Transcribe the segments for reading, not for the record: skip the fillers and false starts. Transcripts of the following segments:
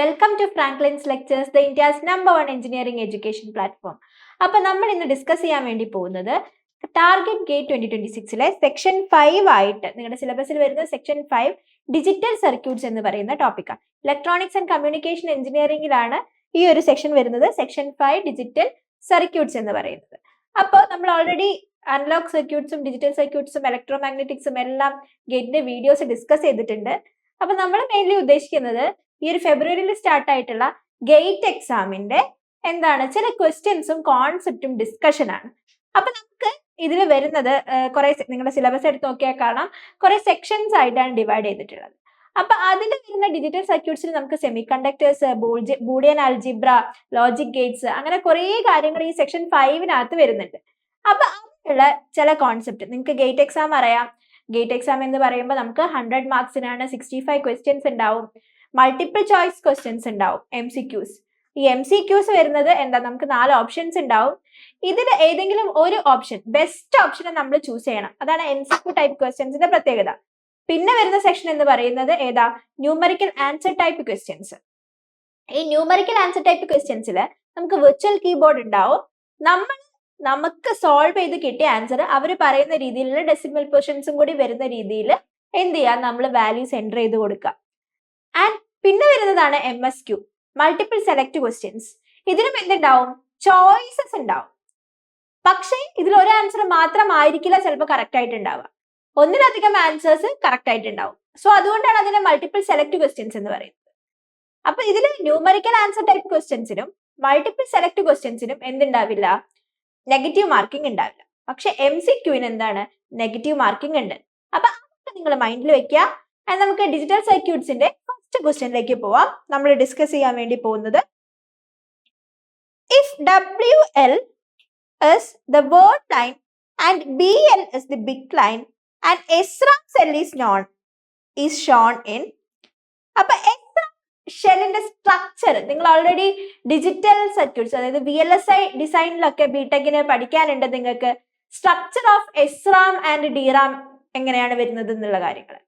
welcome to Franklin's Lectures, the India's #1 engineering education platform. അപ്പോൾ നമ്മൾ ഇന്ന് ഡിസ്കസ് ചെയ്യാൻ വേണ്ടി പോകുന്നത് ടാർഗറ്റ് ഗേറ്റ് 2026 സെക്ഷൻ 5 ആയിട്ട് നിങ്ങളുടെ സിലബസിൽ വരുന്ന സെക്ഷൻ 5 ഡിജിറ്റൽ സർക്യൂട്ട്സ് എന്ന് പറയുന്ന ടോപ്പിക്കാണ്. ഇലക്ട്രോണിക്സ് ആൻഡ് കമ്മ്യൂണിക്കേഷൻ എഞ്ചിനീയറിംഗിലാണ് ഈ ഒരു സെക്ഷൻ വരുന്നത്, സെക്ഷൻ 5 ഡിജിറ്റൽ സർക്യൂട്ട്സ് എന്ന് പറയുന്നത്. അപ്പോൾ നമ്മൾ ഓൾറെഡി അനലോഗ് സർക്യൂട്ട്സും ഡിജിറ്റൽ സർക്യൂട്ട്സും ഇലക്ട്രോ മാഗ്നറ്റിക്സും എല്ലാം ഗേറ്റിന്റെ വീഡിയോസ് ഡിസ്കസ് ചെയ്തിട്ടുണ്ട്. അപ്പൊ നമ്മൾ മെയിൻലി ഉദ്ദേശിക്കുന്നത് ഈ ഒരു ഫെബ്രുവരിയിൽ സ്റ്റാർട്ട് ആയിട്ടുള്ള ഗേറ്റ് എക്സാമിന്റെ എന്താണ് ചില ക്വസ്റ്റ്യൻസും കോൺസെപ്റ്റും ഡിസ്കഷൻ ആണ്. അപ്പൊ നമുക്ക് ഇതിൽ വരുന്നത് കുറെ നിങ്ങളുടെ സിലബസ് എടുത്ത് നോക്കിയാൽ കാണാം, കുറെ സെക്ഷൻസ് ആയിട്ടാണ് ഡിവൈഡ് ചെയ്തിട്ടുള്ളത്. അപ്പൊ അതിൽ വരുന്ന ഡിജിറ്റൽ സർക്യൂട്ട്സിൽ നമുക്ക് semi conductors, Boolean algebra, logic Gates, അങ്ങനെ കുറെ കാര്യങ്ങൾ ഈ സെക്ഷൻ 5 വരുന്നുണ്ട്. അപ്പൊ അതിലുള്ള ചില കോൺസെപ്റ്റ് നിങ്ങൾക്ക് ഗേറ്റ് എക്സാം അറിയാം. ഗേറ്റ് എക്സാം എന്ന് പറയുമ്പോൾ നമുക്ക് 100 മാർക്സിനാണ് 65 ക്വസ്റ്റ്യൻസ് ഉണ്ടാവും, മൾട്ടിപ്പിൾ ചോയ്സ് ക്വസ്റ്റ്യൻസ് ഉണ്ടാവും, MCQs. ഈ MCQs വരുന്നത് എന്താ, നമുക്ക് 4 ഓപ്ഷൻസ് ഉണ്ടാവും. ഇതിൽ ഏതെങ്കിലും ഒരു ഓപ്ഷൻ, ബെസ്റ്റ് ഓപ്ഷനെ നമ്മൾ ചൂസ് ചെയ്യണം. അതാണ് MCQ ടൈപ്പ് ക്വസ്റ്റ്യൻസിന്റെ പ്രത്യേകത. പിന്നെ വരുന്ന സെക്ഷൻ എന്ന് പറയുന്നത് ഏതാ, ന്യൂമറിക്കൽ ആൻസർ ടൈപ്പ് ക്വസ്റ്റ്യൻസ്. ഈ ന്യൂമറിക്കൽ ആൻസർ ടൈപ്പ് ക്വസ്റ്റ്യൻസിൽ നമുക്ക് വിർച്വൽ കീബോർഡ് ഉണ്ടാവും. നമുക്ക് സോൾവ് ചെയ്ത് കിട്ടിയ ആൻസർ അവർ പറയുന്ന രീതിയിലുള്ള ഡെസിമൽ പൊസിഷൻസും കൂടി വരുന്ന രീതിയിൽ എന്ത് ചെയ്യാം, നമ്മൾ വാല്യൂസ് എൻ്റർ ചെയ്ത് കൊടുക്കുക. ആൻഡ് പിന്നെ വരുന്നതാണ് MSQ, മൾട്ടിപ്പിൾ സെലക്ട് ക്വസ്റ്റ്യൻസ്. ഇതിനും എന്തുണ്ടാവും, ചോയ്സസ് ഉണ്ടാവും. പക്ഷേ ഇതിൽ ഒരു ആൻസർ മാത്രമായിരിക്കില്ല ചിലപ്പോൾ കറക്റ്റ് ആയിട്ട് ഉണ്ടാവുക, ഒന്നിലധികം ആൻസേഴ്സ് കറക്റ്റ് ആയിട്ടുണ്ടാവും. സോ അതുകൊണ്ടാണ് അതിനെ മൾട്ടിപ്പിൾ സെലക്ട് ക്വസ്റ്റ്യൻസ് എന്ന് പറയുന്നത്. അപ്പൊ ഇതിൽ ന്യൂമറിക്കൽ ആൻസർ ടൈപ്പ് ക്വസ്റ്റ്യൻസിനും മൾട്ടിപ്പിൾ സെലക്ട് ക്വസ്റ്റ്യൻസിനും എന്തുണ്ടാവില്ല, നെഗറ്റീവ് മാർക്കിംഗ് ഉണ്ടാവില്ല. പക്ഷെ MCQന് എന്താണ്, നെഗറ്റീവ് മാർക്കിംഗ് ഉണ്ട്. അപ്പൊ അതൊക്കെ നിങ്ങൾ മൈൻഡിൽ വെക്കുക. നമുക്ക് ഡിജിറ്റൽ സർക്യൂട്ട്സിന്റെ ഫസ്റ്റ് ക്വസ്റ്റ്യനിലേക്ക് പോവാം. നമ്മൾ ഡിസ്കസ് ചെയ്യാൻ വേണ്ടി പോകുന്നത്, if WL is the word line and BL is the bit line and SRAM cell is shown in. അപ്പൊ SRAM ഷെല്ലിന്റെ സ്ട്രക്ചർ നിങ്ങൾ ഓൾറെഡി ഡിജിറ്റൽ സർക്യൂട്ട്സ്, അതായത് VLSI ഡിസൈനിലൊക്കെ ബിടെക്കിന് പഠിക്കാനുണ്ട് നിങ്ങൾക്ക്. Structure of SRAM and DRAM എങ്ങനെയാണ് വരുന്നത് എന്നുള്ള കാര്യങ്ങൾ.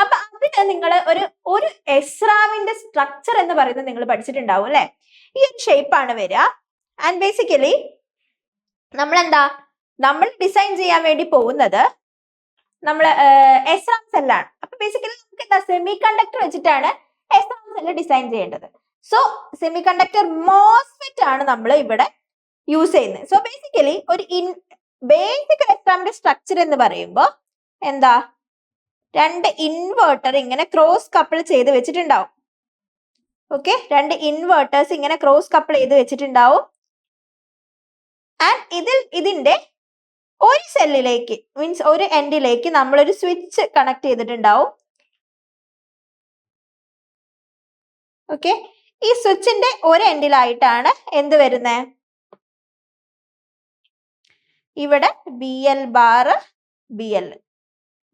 അപ്പൊ അതിന് നിങ്ങൾ ഒരു SRAMന്റെ സ്ട്രക്ചർ എന്ന് പറയുന്നത് നിങ്ങൾ പഠിച്ചിട്ടുണ്ടാവും അല്ലെ. ഈ ഒരു ഷേപ്പാണ് വരിക. ആൻഡ് ബേസിക്കലി നമ്മൾ ഡിസൈൻ ചെയ്യാൻ വേണ്ടി പോകുന്നത് നമ്മൾ SRAM സെല്ലാണ്. അപ്പൊ ബേസിക്കലി നമുക്ക് എന്താ, സെമി കണ്ടക്ടർ വെച്ചിട്ടാണ് SRAM സെല്ല് ഡിസൈൻ ചെയ്യേണ്ടത്. സോ സെമി കണ്ടക്ടർ മോസ്ഫെറ്റ് ആണ് നമ്മൾ ഇവിടെ യൂസ് ചെയ്യുന്നത്. സോ ബേസിക്കലി ഒരു ബേസിക് SRAMന്റെ സ്ട്രക്ചർ എന്ന് പറയുമ്പോൾ എന്താ, 2 ഇൻവെർട്ടർ ഇങ്ങനെ ക്രോസ് കപ്പിൾ ചെയ്ത് വെച്ചിട്ടുണ്ടാവും. ഓക്കെ, 2 ഇൻവെർട്ടേഴ്സ് ഇങ്ങനെ ക്രോസ് കപ്പിൾ ചെയ്ത് വെച്ചിട്ടുണ്ടാവും. ആൻഡ് ഇതിന്റെ ഒരു സെല്ലിലേക്ക്, മീൻസ് ഒരു എൻഡിലേക്ക് നമ്മളൊരു സ്വിച്ച് കണക്ട് ചെയ്തിട്ടുണ്ടാവും. ഓക്കെ, ഈ സ്വിച്ചിന്റെ ഒരു എൻഡിലായിട്ടാണ് എന്ത് വരുന്നത്, ഇവിടെ BL bar BL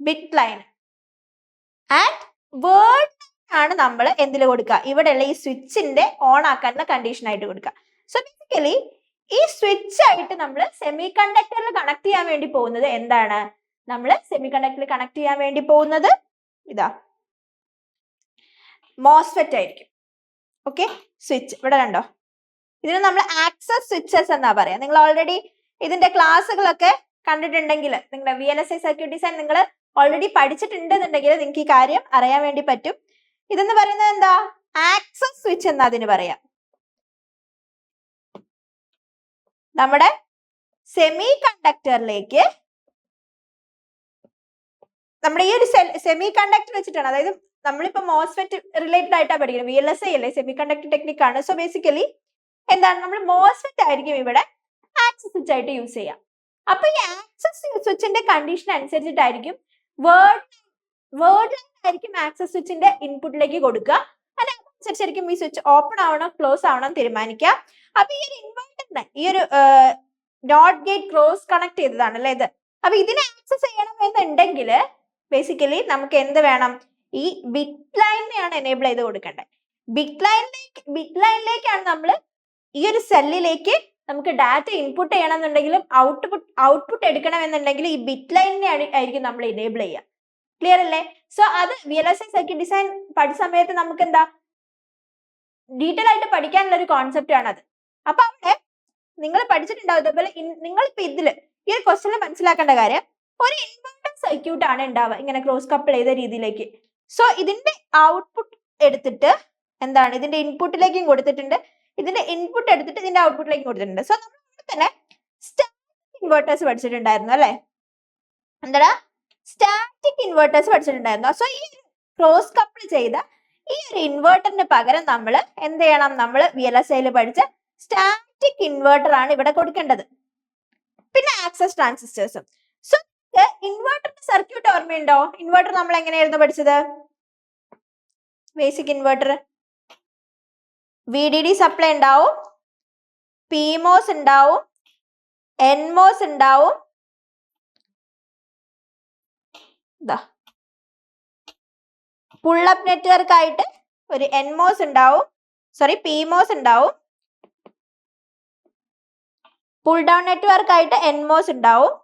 bit line and word ആണ് നമ്മൾ എന്തിൽ കൊടുക്കുക, ഇവിടെയുള്ള ഈ സ്വിച്ചിന്റെ ഓൺ ആക്കാനുള്ള കണ്ടീഷൻ ആയിട്ട് കൊടുക്കുക. സോ ബേസിക്കലി ഈ സ്വിച്ച് ആയിട്ട് നമ്മൾ സെമി കണ്ടക്ടറിൽ കണക്ട് ചെയ്യാൻ വേണ്ടി പോകുന്നത് എന്താണ്, നമ്മൾ സെമി കണ്ടക്ടറിൽ കണക്ട് ചെയ്യാൻ വേണ്ടി പോകുന്നത് ഇതാ മോസ്ഫെറ്റ് ആയിരിക്കും. ഓക്കെ, സ്വിച്ച് ഇവിടെ കണ്ടോ, ഇതിന് നമ്മൾ ആക്സസ് സ്വിച്ചസ് എന്നാ പറയാ. നിങ്ങൾ ഓൾറെഡി ഇതിന്റെ ക്ലാസ്സുകളൊക്കെ കണ്ടിട്ടുണ്ടെങ്കിൽ, നിങ്ങളുടെ VLSI സർക്യൂട്ട് ഡിസൈൻ നിങ്ങൾ ഓൾറെഡി പഠിച്ചിട്ടുണ്ടെന്നുണ്ടെങ്കിൽ നിങ്ങൾക്ക് ഈ കാര്യം അറിയാൻ വേണ്ടി പറ്റും. ഇതെന്ന് പറയുന്നത് എന്താ, ആക്സസ് സ്വിച്ച് എന്നാ അതിന് പറയാം. നമ്മുടെ സെമി കണ്ടക്ടറിലേക്ക് നമ്മുടെ ഈ ഒരു സെമി കണ്ടക്ടർ വെച്ചിട്ടാണ്, അതായത് നമ്മളിപ്പോ മോസ്ഫെറ്റ് റിലേറ്റഡ് ആയിട്ടാണ് പഠിക്കുന്നത്, VLSI അല്ലേ, സെമി കണ്ടക്ടർ ടെക്നിക് ആണ്. സോ ബേസിക്കലി എന്താണ്, നമ്മൾ മോസ്ഫെറ്റ് ആയിരിക്കും ഇവിടെ ആക്സസ് സ്വിച്ച് ആയിട്ട് യൂസ് ചെയ്യാം. അപ്പൊ ഈ ആക്സസ് സ്വിച്ചിന്റെ കണ്ടീഷൻ അനുസരിച്ചിട്ടായിരിക്കും വേർഡ് ലൈൻ ആയിരിക്കും ആക്സസ് സ്വിച്ചിന്റെ ഇൻപുട്ടിലേക്ക് കൊടുക്കുക. അതനുസരിച്ചായിരിക്കും ഈ സ്വിച്ച് ഓപ്പൺ ആവണോ ക്ലോസ് ആവണോ തീരുമാനിക്കുക. അപ്പൊ ഈ ഒരു ഇൻവെർട്ടറിന് ഈ ഒരു നോട്ട് ഗേറ്റ് ക്രോസ് കണക്ട് ചെയ്തതാണ് അല്ലെ ഇത്. അപ്പൊ ഇതിനെ ആക്സസ് ചെയ്യണമെന്നുണ്ടെങ്കിൽ ബേസിക്കലി നമുക്ക് എന്ത് വേണം, ഈ ബിറ്റ് ലൈനെയാണ് എനേബിൾ ചെയ്ത് കൊടുക്കേണ്ടത്. ബിറ്റ് ലൈനിലേക്കാണ് നമ്മൾ ഈ ഒരു സെല്ലിലേക്ക് നമുക്ക് ഡാറ്റ ഇൻപുട്ട് ചെയ്യണമെന്നുണ്ടെങ്കിലും ഔട്ട്പുട്ട് എടുക്കണമെന്നുണ്ടെങ്കിൽ ഈ ബിറ്റ് ലൈനിനെ ആയിരിക്കും നമ്മൾ എനേബിൾ ചെയ്യുക. ക്ലിയർ അല്ലേ? സോ അത് VLSI സർക്യൂട്ട് ഡിസൈൻ പഠിച്ച സമയത്ത് നമുക്ക് എന്താ, ഡീറ്റെയിൽ ആയിട്ട് പഠിക്കാനുള്ള ഒരു കോൺസെപ്റ്റ് ആണത്. അപ്പൊ അവിടെ നിങ്ങൾ പഠിച്ചിട്ടുണ്ടാവും. ഇതേപോലെ നിങ്ങളിപ്പോ ഇതില് ഈ ഒരു ക്വസ്റ്റ്യനിൽ മനസ്സിലാക്കേണ്ട കാര്യം, ഒരു ഇൻവെർട്ടർ സർക്യൂട്ട് ആണ് ഉണ്ടാവുക ഇങ്ങനെ ക്രോസ് കപ്പിൾ ചെയ്ത രീതിയിലേക്ക്. സോ ഇതിന്റെ ഔട്ട്പുട്ട് എടുത്തിട്ട് എന്താണ് ഇതിന്റെ ഇൻപുട്ടിലേക്കും കൊടുത്തിട്ടുണ്ട്, ഇതിന്റെ ഇൻപുട്ട് എടുത്തിട്ട് ഇതിന്റെ ഔട്ട്പുട്ടിലേക്കും കൊടുത്തിട്ടുണ്ട്. സോ നമ്മൾ തന്നെ സ്റ്റാറ്റിക് ഇൻവെർട്ടേഴ്സ് പഠിച്ചിട്ടുണ്ടായിരുന്നു അല്ലെ? എന്താ സ്റ്റാറ്റിക് ഇൻവെർട്ടേഴ്സ് പഠിച്ചിട്ടുണ്ടായിരുന്നു. സോ ഈ ക്രോസ് കപ്പിൾ ചെയ്ത ഈ ഒരു ഇൻവെർട്ടറിന് പകരം നമ്മൾ എന്ത് ചെയ്യണം? നമ്മൾ VLSI പഠിച്ച സ്റ്റാറ്റിക് ഇൻവെർട്ടർ ആണ് ഇവിടെ കൊടുക്കേണ്ടത്. പിന്നെ ആക്സസ് ട്രാൻസിസ്റ്റേഴ്സും. സോ ഇൻവെർട്ടറിന്റെ സർക്യൂട്ട് ഓർമ്മയുണ്ടോ? ഇൻവെർട്ടർ നമ്മൾ എങ്ങനെയായിരുന്നു പഠിച്ചത്? ബേസിക് ഇൻവെർട്ടർ VDD സപ്ലൈ ഉണ്ടാവും, PMOS ഉണ്ടാവും, NMOS ഉണ്ടാവും, പുള്ളപ്പ് നെറ്റ്വർക്ക് ആയിട്ട് ഒരു NMOS ഉണ്ടാവും, PMOS ഉണ്ടാവും, പുൾ ഡൗൺ നെറ്റ്വർക്ക് ആയിട്ട് NMOS ഉണ്ടാവും.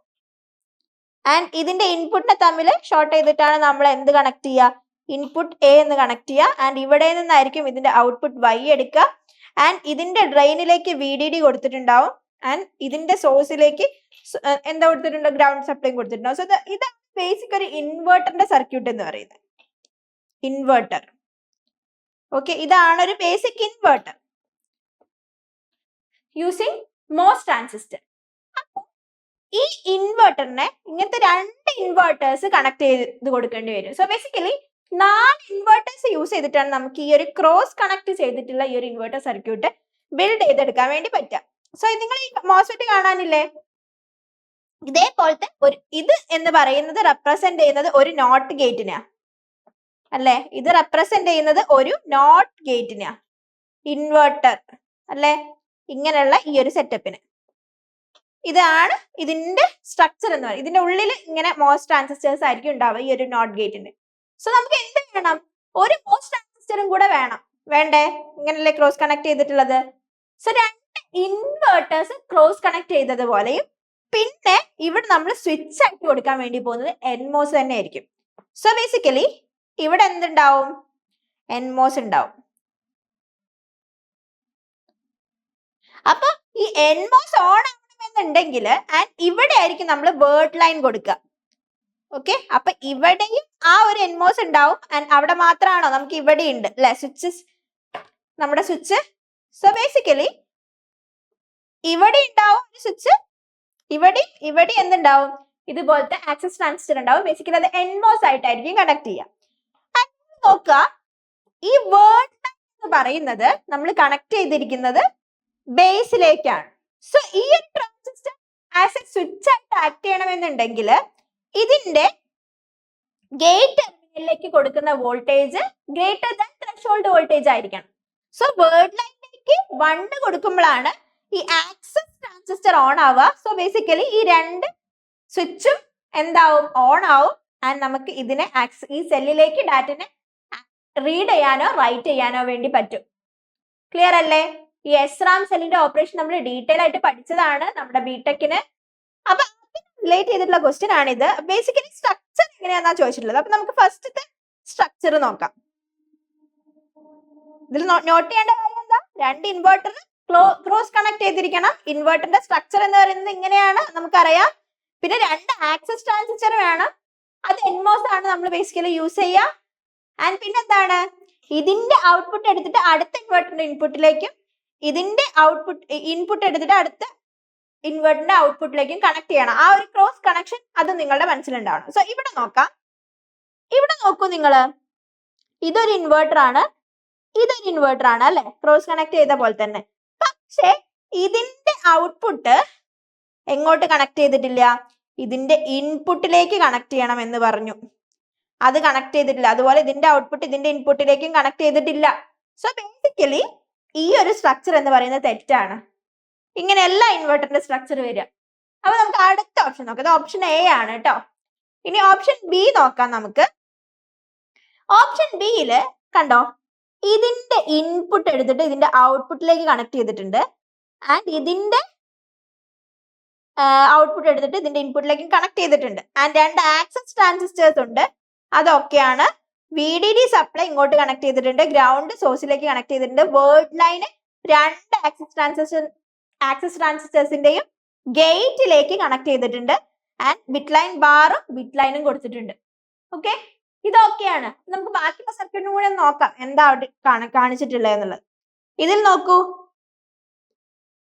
ആൻഡ് ഇതിന്റെ ഇൻപുട്ടിനെ തമ്മിൽ ഷോർട്ട് ചെയ്തിട്ടാണ് നമ്മൾ എന്ത് കണക്ട് ചെയ്യുക? ഇൻപുട്ട് A എന്ന് കണക്ട് ചെയ്യുക. ആൻഡ് ഇവിടെ നിന്നായിരിക്കും ഇതിന്റെ ഔട്ട്പുട്ട് Y എടുക്കുക. ആൻഡ് ഇതിന്റെ ഡ്രെയിനിലേക്ക് VDD കൊടുത്തിട്ടുണ്ടാവും. ആൻഡ് ഇതിന്റെ സോഴ്സിലേക്ക് എന്താ കൊടുത്തിട്ടുണ്ട്? ഗ്രൗണ്ട് സപ്ലൈ കൊടുത്തിട്ടുണ്ടാവും. സോ ഇതാണ് ബേസിക് ഒരു ഇൻവെർട്ടറിന്റെ സർക്യൂട്ട് എന്ന് പറയുന്നത്. ഇൻവെർട്ടർ. ഓക്കെ, ഇതാണ് ഒരു basic inverter using MOS transistor. അപ്പൊ ഈ ഇൻവെർട്ടറിനെ ഇങ്ങനത്തെ 2 ഇൻവെർട്ടേഴ്സ് കണക്ട് ചെയ്ത് കൊടുക്കേണ്ടി വരും. സോ ബേസിക്കലി 4 ഇൻവെർട്ടേഴ്സ് യൂസ് ചെയ്തിട്ടാണ് നമുക്ക് ഈ ഒരു ക്രോസ് കണക്ട് ചെയ്തിട്ടുള്ള ഈ ഒരു ഇൻവെർട്ടർ സർക്യൂട്ട് ബിൽഡ് ചെയ്തെടുക്കാൻ വേണ്ടി പറ്റുക. സോ നിങ്ങൾ ഈ മോസ്ഫെറ്റ് കാണാനില്ലേ? ഇതേപോലത്തെ ഒരു ഇത് എന്ന് പറയുന്നത് റെപ്രസെന്റ് ചെയ്യുന്നത് ഒരു നോട്ട് ഗേറ്റിനാ അല്ലെ? ഇത് റെപ്രസെന്റ് ചെയ്യുന്നത് ഒരു നോട്ട് ഗേറ്റിനാ, ഇൻവെർട്ടർ അല്ലെ? ഇങ്ങനെയുള്ള ഈ ഒരു സെറ്റപ്പിന് ഇതാണ് ഇതിന്റെ സ്ട്രക്ചർ എന്ന് പറയുന്നത്. ഇതിന്റെ ഉള്ളിൽ ഇങ്ങനെ MOS ട്രാൻസിസ്റ്റേഴ്സ് ആയിരിക്കും ഉണ്ടാവുക ഈ ഒരു നോട്ട് ഗേറ്റിന്. സോ നമുക്ക് എന്ത് വേണം? ഒരു MOS ട്രാൻസിസ്റ്ററും കൂടെ വേണം, വേണ്ടേ? ഇങ്ങനല്ലേ ക്രോസ് കണക്ട് ചെയ്തിട്ടുള്ളത്. സോ 2 ഇൻവെർട്ടേഴ്സ് ക്രോസ് കണക്ട് ചെയ്തതുപോലെയും പിന്നെ ഇവിടെ നമ്മൾ സ്വിച്ച് ആക്കി കൊടുക്കാൻ വേണ്ടി പോകുന്നത് NMOS തന്നെ ആയിരിക്കും. സോ ബേസിക്കലി ഇവിടെ എന്തുണ്ടാവും? NMOS ഉണ്ടാവും. അപ്പൊ ഈ NMOS ഓൺ ആവണമെന്നുണ്ടെങ്കിൽ ആൻഡ് ഇവിടെ ആയിരിക്കും നമ്മൾ വേർഡ് ലൈൻ കൊടുക്കുക. ഓക്കെ, അപ്പൊ ഇവിടെയും ആ ഒരു NMOS ഉണ്ടാവും. ആൻഡ് അവിടെ മാത്രമാണോ? നമുക്ക് ഇവിടെ ഉണ്ട് അല്ലെ സ്വിച്ചസ്, നമ്മുടെ സ്വിച്ച്. സോ ബേസിക്കലി ഇവിടെ ഉണ്ടാവും ഒരു സ്വിച്ച്, ഇവിടെ എന്തുണ്ടാവും? ഇതുപോലത്തെ ആക്സസ് ട്രാൻസിസ്റ്റർ ഉണ്ടാവും. ബേസിക്കലി അത് NMOS ആയിട്ടായിരിക്കും കണക്ട് ചെയ്യുക. നോക്കുക, ഈ വേർഡ് ലൈൻ എന്ന് പറയുന്നത് നമ്മൾ കണക്ട് ചെയ്തിരിക്കുന്നത് ബേസിലേക്കാണ്. സോ ഈ ഒരു ട്രാൻസിസ്റ്റർ ആസ് എ സ്വിച്ച് ആയിട്ട് ആക്ട് ചെയ്യണമെന്നുണ്ടെങ്കിൽ ഇതിന്റെ ഗേറ്റ് ടെർമിനലിലേക്ക് കൊടുക്കുന്ന voltage greater than threshold voltage ആയിരിക്കണം. സോ വേർഡ് ലൈനിലേക്ക് 1 കൊടുക്കുമ്പോഴാണ് ഈ ആക്സസ് ട്രാൻസിസ്റ്റർ ഓൺ ആവുക. സോ ബേസിക്കലി ഈ 2 സ്വിച്ചും എന്താവും? ഓൺ ആവും. ആൻഡ് നമുക്ക് ഇതിനെ ഈ സെല്ലിലേക്ക് ഡാറ്റനെ റീഡ് ചെയ്യാനോ റൈറ്റ് ചെയ്യാനോ വേണ്ടി പറ്റും. ക്ലിയർ അല്ലേ? ഈ SRAM സെല്ലിന്റെ ഓപ്പറേഷൻ നമ്മൾ ഡീറ്റെയിൽ ആയിട്ട് പഠിച്ചതാണ് നമ്മുടെ ബിടെക്കിന്. അപ്പൊ റിലേറ്റ് ചെയ്തിട്ടുള്ള ക്വസ്റ്റ്യൻ ആണിത്. ബേസിക്കലി സ്ട്രക്ചർ എങ്ങനെയാണെന്നാ ചോദിച്ചിട്ടുള്ളത്. അപ്പൊ നമുക്ക് ഫസ്റ്റത്തെ സ്ട്രക്ചർ നോക്കാം. ഇതിൽ നോട്ട് ചെയ്യേണ്ട കാര്യം എന്താ? 2 ഇൻവെർട്ടർ ക്രോസ് കണക്ട് ചെയ്തിരിക്കണം. ഇൻവെർട്ടറിന്റെ സ്ട്രക്ചർ എന്ന് പറയുന്നത് ഇങ്ങനെയാണ്, നമുക്കറിയാം. പിന്നെ 2 ആക്സസ് ട്രാൻസിസ്റ്റർ വേണം. അത് NMOS ആണ് നമ്മൾ ബേസിക്കലി യൂസ് ചെയ്യുക. ആൻഡ് പിന്നെ എന്താണ്? ഇതിന്റെ ഔട്ട്പുട്ട് എടുത്തിട്ട് അടുത്ത ഇൻവെർട്ടറിന്റെ ഇൻപുട്ടിലേക്കും ഇതിന്റെ ഇൻപുട്ട് എടുത്തിട്ട് അടുത്ത ഇൻവെർട്ടറിന്റെ ഔട്ട്പുട്ടിലേക്കും കണക്ട് ചെയ്യണം. ആ ഒരു ക്രോസ് കണക്ഷൻ അത് നിങ്ങളുടെ മനസ്സിലുണ്ടാവണം. സോ ഇവിടെ നോക്കാം. ഇവിടെ നോക്കൂ നിങ്ങള്, ഇതൊരു ഇൻവെർട്ടർ ആണ്, ഇതൊരു ഇൻവെർട്ടർ ആണ് അല്ലെ? ക്രോസ് കണക്ട് ചെയ്ത പോലെ തന്നെ. പക്ഷെ ഇതിന്റെ ഔട്ട്പുട്ട് എങ്ങോട്ട് കണക്ട് ചെയ്തിട്ടില്ല? ഇതിന്റെ ഇൻപുട്ടിലേക്ക് കണക്ട് ചെയ്യണം എന്ന് പറഞ്ഞു. അത് കണക്ട് ചെയ്തിട്ടില്ല. അതുപോലെ ഇതിന്റെ ഔട്ട്പുട്ട് ഇതിന്റെ ഇൻപുട്ടിലേക്കും കണക്ട് ചെയ്തിട്ടില്ല. സോ ബേസിക്കലി ഈ ഒരു സ്ട്രക്ചർ എന്ന് പറയുന്നത് തെറ്റാണ്. ഇങ്ങനെ എല്ലാ ഇൻവെർട്ടറിന്റെ സ്ട്രക്ചർ വരിക. അപ്പൊ നമുക്ക് അടുത്ത ഓപ്ഷൻ നോക്കാം. ഇത് ഓപ്ഷൻ A ആണ് കേട്ടോ. ഇനി ഓപ്ഷൻ B നോക്കാം നമുക്ക്. ഓപ്ഷൻ ബിയില് കണ്ടോ, ഇതിന്റെ ഇൻപുട്ട് എടുത്തിട്ട് ഇതിന്റെ ഔട്ട്പുട്ടിലേക്ക് കണക്ട് ചെയ്തിട്ടുണ്ട്. ആൻഡ് ഇതിന്റെ ഔട്ട്പുട്ട് എടുത്തിട്ട് ഇതിന്റെ ഇൻപുട്ടിലേക്ക് കണക്ട് ചെയ്തിട്ടുണ്ട്. ആൻഡ് 2 ആക്സസ് ട്രാൻസിസ്റ്റേഴ്സ് ഉണ്ട്, അതൊക്കെയാണ്. VDD സപ്ലൈ ഇങ്ങോട്ട് കണക്ട് ചെയ്തിട്ടുണ്ട്, ഗ്രൗണ്ട് സോഴ്സിലേക്ക് കണക്ട് ചെയ്തിട്ടുണ്ട്, വേർഡ് ലൈന് രണ്ട് ആക്സസ് ട്രാൻസിസ്റ്റേഴ്സിന്റെയും ഗേറ്റിലേക്ക് കണക്ട് ചെയ്തിട്ടുണ്ട്, ആൻഡ് ബിറ്റ് ലൈൻ ബാറും ബിറ്റ് ലൈനും കൊടുത്തിട്ടുണ്ട്. ഓക്കെ, ഇതൊക്കെയാണ്. നമുക്ക് ബാക്കിയുള്ള സർക്യൂട്ടിനും കൂടെ നോക്കാം എന്താ കാണിച്ചിട്ടുള്ളത് എന്നുള്ളത്. ഇതിൽ നോക്കൂ,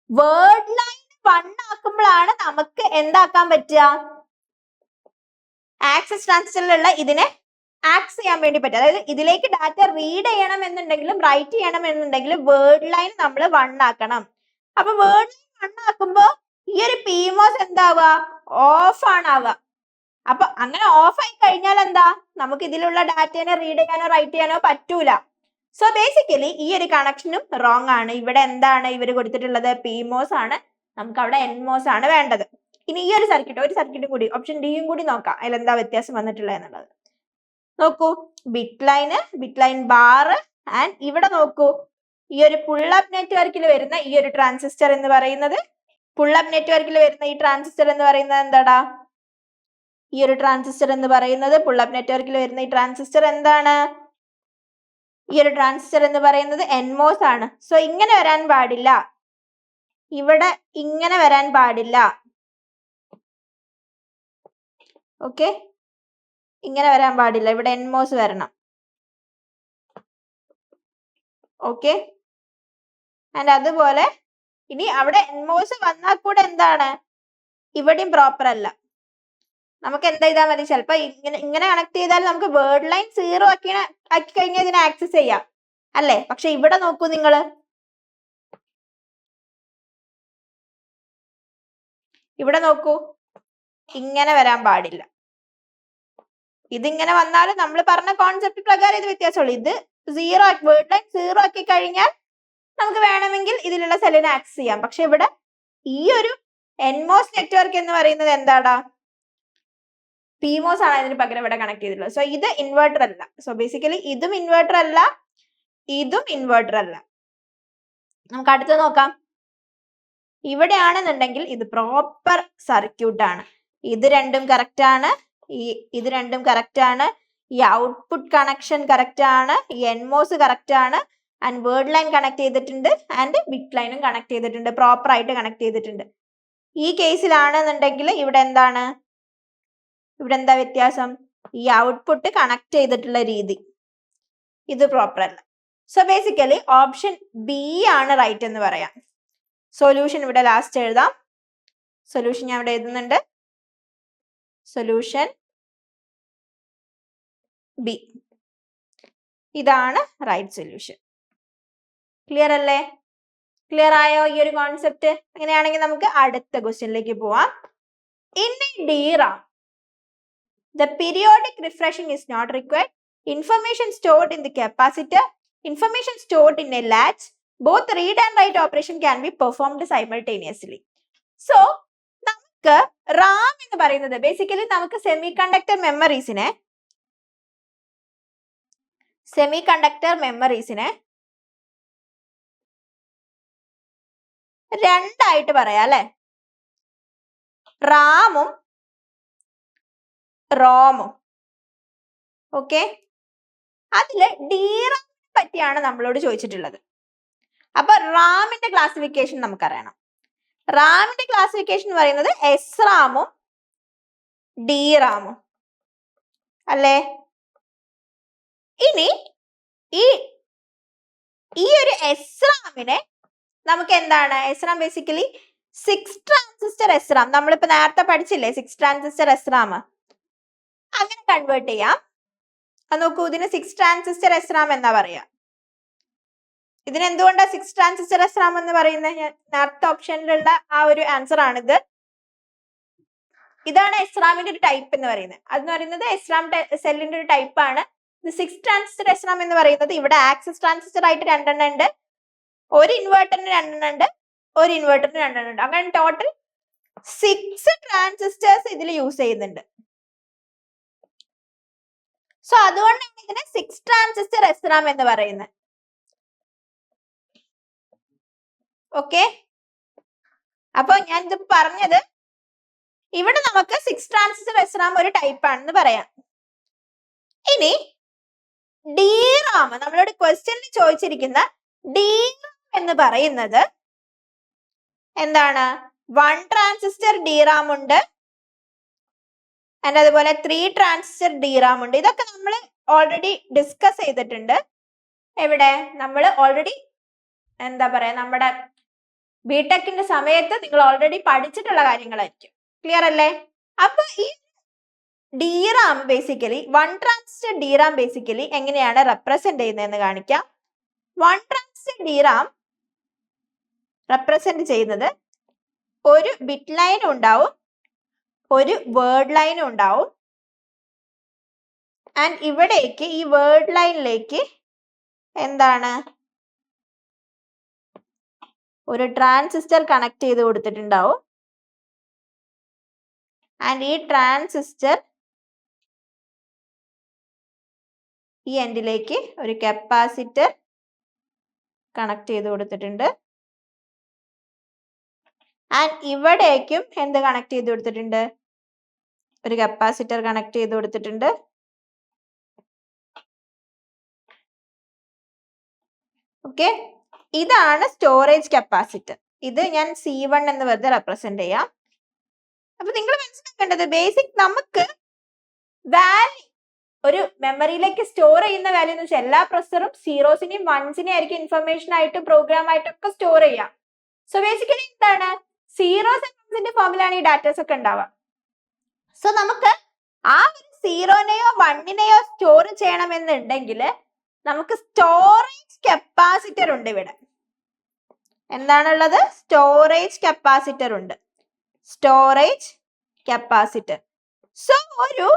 വേർഡ് ലൈൻ 1 ആക്കുമ്പോഴാണ് നമുക്ക് എന്താക്കാൻ പറ്റുക, ആക്സസ് ട്രാൻസിസ്റ്ററിലുള്ള ഇതിനെ ആക്സസ് ചെയ്യാൻ വേണ്ടി പറ്റും. അതായത് ഇതിലേക്ക് ഡാറ്റ റീഡ് ചെയ്യണം എന്നുണ്ടെങ്കിലും റൈറ്റ് ചെയ്യണം എന്നുണ്ടെങ്കിലും വേർഡ് ലൈൻ നമ്മൾ 1 ആക്കണം. അപ്പൊ വേർഡ് ലൈൻ 1 ആക്കുമ്പോ ഈ ഒരു PMOS എന്താവുക, ഓഫ് ആണ് ആവുക. അപ്പൊ അങ്ങനെ ഓഫ് ആയി കഴിഞ്ഞാൽ എന്താ, നമുക്ക് ഇതിലുള്ള ഡാറ്റേനെ റീഡ് ചെയ്യാനോ റൈറ്റ് ചെയ്യാനോ പറ്റൂല. സോ ബേസിക്കലി ഈ ഒരു കണക്ഷനും റോങ് ആണ്. ഇവിടെ എന്താണ് ഇവർ കൊടുത്തിട്ടുള്ളത്, PMOS ആണ്, നമുക്ക് അവിടെ NMOS ആണ് വേണ്ടത്. ഇനി ഈ ഒരു സർക്യൂട്ടും കൂടി, ഓപ്ഷൻ ഡിയും കൂടി നോക്കാം, അതിൽ എന്താ വ്യത്യാസം വന്നിട്ടുള്ളത് എന്നുള്ളത്. നോക്കൂ, ബിറ്റ് ലൈൻ ബാർ, ആൻഡ് ഇവിടെ നോക്കൂ, ഈ ഒരു പുള്ളപ്പ് നെറ്റ്വർക്കിൽ വരുന്ന ഈ ഒരു ട്രാൻസിസ്റ്റർ എന്ന് പറയുന്നത്, പുള്ളപ്പ് നെറ്റ്വർക്കിൽ വരുന്ന ഈ ട്രാൻസിസ്റ്റർ എന്ന് പറയുന്നത് എന്താടാ, ഈ ഒരു ട്രാൻസിസ്റ്റർ എന്ന് പറയുന്നത്, പുള്ളപ്പ് നെറ്റ്വർക്കിൽ വരുന്ന ഈ ട്രാൻസിസ്റ്റർ എന്താണ്, ഈ ഒരു ട്രാൻസിസ്റ്റർ എന്ന് പറയുന്നത് NMOS ആണ്. സോ ഇങ്ങനെ വരാൻ പാടില്ല, ഇവിടെ ഇങ്ങനെ വരാൻ പാടില്ല. ഓക്കെ, ഇങ്ങനെ വരാൻ പാടില്ല, ഇവിടെ NMOS വരണം. ഓക്കെ, ആൻഡ് അതുപോലെ ഇനി അവിടെ NMOS വന്നാൽ കൂടെ എന്താണ്, ഇവിടെയും പ്രോപ്പർ അല്ല. നമുക്ക് എന്താ ചെയ്താൽ മതി, ചിലപ്പോ ഇങ്ങനെ കണക്ട് ചെയ്താൽ നമുക്ക് വേർഡ് ലൈൻ 0 ആക്കി കഴിഞ്ഞാൽ ഇതിനെ ആക്സസ് ചെയ്യാം അല്ലേ. പക്ഷെ ഇവിടെ നോക്കൂ നിങ്ങള്, ഇവിടെ നോക്കൂ, ഇങ്ങനെ വരാൻ പാടില്ല. ഇതിങ്ങനെ വന്നാലും നമ്മൾ പറഞ്ഞ കോൺസെപ്റ്റ് പ്രകാരം ഇത് വ്യത്യാസമുള്ളൂ. ഇത് 0 വേർഡ് ലൈൻ 0 ആക്കി കഴിഞ്ഞാൽ നമുക്ക് വേണമെങ്കിൽ ഇതിലുള്ള സെല്ലിനെ ആക്സസ് ചെയ്യാം. പക്ഷെ ഇവിടെ ഈ ഒരു NMOS നെറ്റ്വർക്ക് എന്ന് പറയുന്നത് എന്താടാ, PMOS ആണ് അതിന് പകരം ഇവിടെ കണക്ട് ചെയ്തിട്ടുള്ളത്. സോ ഇത് ഇൻവെർട്ടർ അല്ല. സോ ബേസിക്കലി ഇതും ഇൻവെർട്ടർ അല്ല, ഇതും ഇൻവെർട്ടർ അല്ല. നമുക്ക് അടുത്ത് നോക്കാം. ഇവിടെയാണെന്നുണ്ടെങ്കിൽ ഇത് പ്രോപ്പർ സർക്യൂട്ട് ആണ്, ഇത് രണ്ടും കറക്റ്റ് ആണ്, ഇത് രണ്ടും കറക്റ്റ് ആണ്, ഈ ഔട്ട്പുട്ട് കണക്ഷൻ കറക്റ്റ് ആണ്, ഈ NMOS കറക്റ്റ് ആണ്, ആൻഡ് വേർഡ് ലൈൻ കണക്ട് ചെയ്തിട്ടുണ്ട്, ആൻഡ് ബിറ്റ് ലൈനും കണക്ട് ചെയ്തിട്ടുണ്ട്, പ്രോപ്പർ ആയിട്ട് കണക്ട് ചെയ്തിട്ടുണ്ട്. ഈ കേസിലാണെന്നുണ്ടെങ്കിൽ ഇവിടെ എന്താണ്, ഇവിടെ എന്താ വ്യത്യാസം, ഈ ഔട്ട്പുട്ട് കണക്ട് ചെയ്തിട്ടുള്ള രീതി, ഇത് പ്രോപ്പർ അല്ല. സോ ബേസിക്കലി ഓപ്ഷൻ ബി ആണ് റൈറ്റ് എന്ന് പറയാം. സൊല്യൂഷൻ ഇവിടെ ലാസ്റ്റ് എഴുതാം. സൊല്യൂഷൻ ഞാൻ ഇവിടെ എഴുതുന്നുണ്ട്, സൊല്യൂഷൻ ബി, ഇതാണ് റൈറ്റ് സൊല്യൂഷൻ. ക്ലിയർ അല്ലേ? ക്ലിയർ ആയോ ഈ ഒരു കോൺസെപ്റ്റ്? അങ്ങനെയാണെങ്കിൽ നമുക്ക് അടുത്ത ക്വസ്റ്റ്യനിലേക്ക് പോവാം. In DRAM the periodic refreshing is not required. Information stored in the capacitor, information stored in a latch, both read and write operation can be performed simultaneously. So നമുക്ക് RAM എന്ന് പറയുന്നത് ബേസിക്കലി നമുക്ക് semiconductor മെമ്മറീസിനെ രണ്ടായിട്ട് പറയാം അല്ലെ, റാമും റോമും. Okay, അതില് DRAM പറ്റിയാണ് നമ്മളോട് ചോദിച്ചിട്ടുള്ളത്. അപ്പൊ റാമിന്റെ ക്ലാസിഫിക്കേഷൻ നമുക്കറിയണം. റാമിന്റെ ക്ലാസിഫിക്കേഷൻ പറയുന്നത് SRAM-ഉം DRAM-ഉം അല്ലേ. ഇനി ഈ ഒരു SRAM-നെ നമുക്ക് എന്താണ്, SRAM ബേസിക്കലി 6 ട്രാൻസിസ്റ്റർ SRAM, നമ്മളിപ്പോ നേരത്തെ പഠിച്ചില്ലേ 6 ട്രാൻസിസ്റ്റർ SRAM, അങ്ങനെ കൺവേർട്ട് ചെയ്യാം. അത് നോക്കൂ, ഇതിന് 6 ട്രാൻസിസ്റ്റർ SRAM എന്നാ പറയാ. ഇതിന് എന്തുകൊണ്ടാ 6 ട്രാൻസിസ്റ്റർ SRAM എന്ന് പറയുന്നത്? നേരത്തെ ഓപ്ഷനിലുള്ള ആ ഒരു ആൻസർ ആണിത്. ഇതാണ് SRAM-ന്റെ ഒരു ടൈപ്പ് എന്ന് പറയുന്നത്. അതെന്ന് പറയുന്നത് SRAM സെല്ലിന്റെ ഒരു ടൈപ്പ് ആണ്. ഇത് 6 ട്രാൻസിസ്റ്റർ SRAM എന്ന് പറയുന്നത് ഇവിടെ ആക്സസ് ട്രാൻസിസ്റ്റർ ആയിട്ട് 2 ഉണ്ട്, ഒരു ഇൻവെർട്ടറിന് 2 ഉണ്ട്, ഒരു ഇൻവെർട്ടറിന് 2 ഉണ്ട്. അങ്ങനെ ടോട്ടൽ 6 ട്രാൻസിസ്റ്റേഴ്സ് ഇതിൽ യൂസ് ചെയ്യുന്നുണ്ട്. സോ അതുകൊണ്ടാണ് ഇതിനെ 6 ട്രാൻസിസ്റ്റർ SRAM എന്ന് പറയുന്നത്. ഓക്കെ, അപ്പൊ ഞാൻ ഇത് പറഞ്ഞത് ഇവിടെ നമുക്ക് 6 ട്രാൻസിസ്റ്റർ SRAM ഒരു ടൈപ്പ് ആണെന്ന് പറയാം. ഇനി DRAM നമ്മളോട് ക്വസ്റ്റ്യനിൽ ചോദിച്ചിരിക്കുന്ന DRAM എന്ന് പറയുന്നത് എന്താണ്? 1 ട്രാൻസിസ്റ്റർ DRAM ഉണ്ട്, അതുപോലെ 3 ട്രാൻസിസ്റ്റർ DRAM ഉണ്ട്. ഇതൊക്കെ നമ്മൾ ഓൾറെഡി ഡിസ്കസ് ചെയ്തിട്ടുണ്ട്. എവിടെ? നമ്മൾ ഓൾറെഡി എന്താ പറയാ, നമ്മുടെ ബിടെക്കിന്റെ സമയത്ത് നിങ്ങൾ ഓൾറെഡി പഠിച്ചിട്ടുള്ള കാര്യങ്ങളായിരിക്കും. ക്ലിയർ അല്ലേ? അപ്പൊ ഈ DRAM basically 1 transistor DRAM basically എങ്ങനെയാണ് റെപ്രസെന്റ് ചെയ്യുന്നതെന്ന് കാണിക്കാം. 1 ട്രാൻസിസ്റ്റർ DRAM റെപ്രസെന്റ് ചെയ്യുന്നത് ഒരു ബിറ്റ് ലൈനും ഉണ്ടാവും, ഒരു വേർഡ് ലൈനും ഉണ്ടാവും. ആൻഡ് ഇവിടേക്ക് ഈ വേർഡ് ലൈനിലേക്ക് എന്താണ്, ഒരു ട്രാൻസിസ്റ്റർ കണക്ട് ചെയ്ത് കൊടുത്തിട്ടുണ്ടാവും. ആൻഡ് ഈ ട്രാൻസിസ്റ്റർ ഈ എൻഡിലേക്ക് ഒരു കപ്പാസിറ്റർ കണക്ട് ചെയ്ത് കൊടുത്തിട്ടുണ്ട്. ആൻഡ് ഇവിടേക്കും എന്ത് കണക്ട് ചെയ്ത് കൊടുത്തിട്ടുണ്ട്? ഒരു കപ്പാസിറ്റർ കണക്ട് ചെയ്ത് കൊടുത്തിട്ടുണ്ട്. ഓക്കെ, ഇതാണ് സ്റ്റോറേജ് കപ്പാസിറ്റർ. ഇത് ഞാൻ C1 എന്ന് വെറുതെ റെപ്രസെന്റ് ചെയ്യാം. അപ്പൊ നിങ്ങൾ മനസ്സിലാക്കേണ്ടത് ബേസിക് നമുക്ക് വാല്യൂ, ഒരു മെമ്മറിയിലേക്ക് സ്റ്റോർ ചെയ്യുന്ന വാല്യൂ എന്ന് വെച്ചാൽ എല്ലാ പ്രൊസസറും സീറോസിനെയും വൺസിനെയും ആയിരിക്കും ഇൻഫർമേഷൻ ആയിട്ട് പ്രോഗ്രാം ആയിട്ടൊക്കെ സ്റ്റോർ ചെയ്യാം. സോ ബേസിക്കലി എന്താണ്, സീറോസ് ആൻഡ് വൺസിന്റെ ഫോമിലാണ് ഈ ഡാറ്റാസ് ഒക്കെ ഉണ്ടാവുക. സോ നമുക്ക് ആ ഒരു സീറോനെയോ വണ്ണിനെയോ സ്റ്റോർ ചെയ്യണമെന്നുണ്ടെങ്കിൽ നമുക്ക് സ്റ്റോറേജ് കപ്പാസിറ്റർ ഉണ്ട്. ഇവിടെ എന്താണുള്ളത്? സ്റ്റോറേജ് കപ്പാസിറ്റർ ഉണ്ട്. Storage capacitor. സോ ഒരു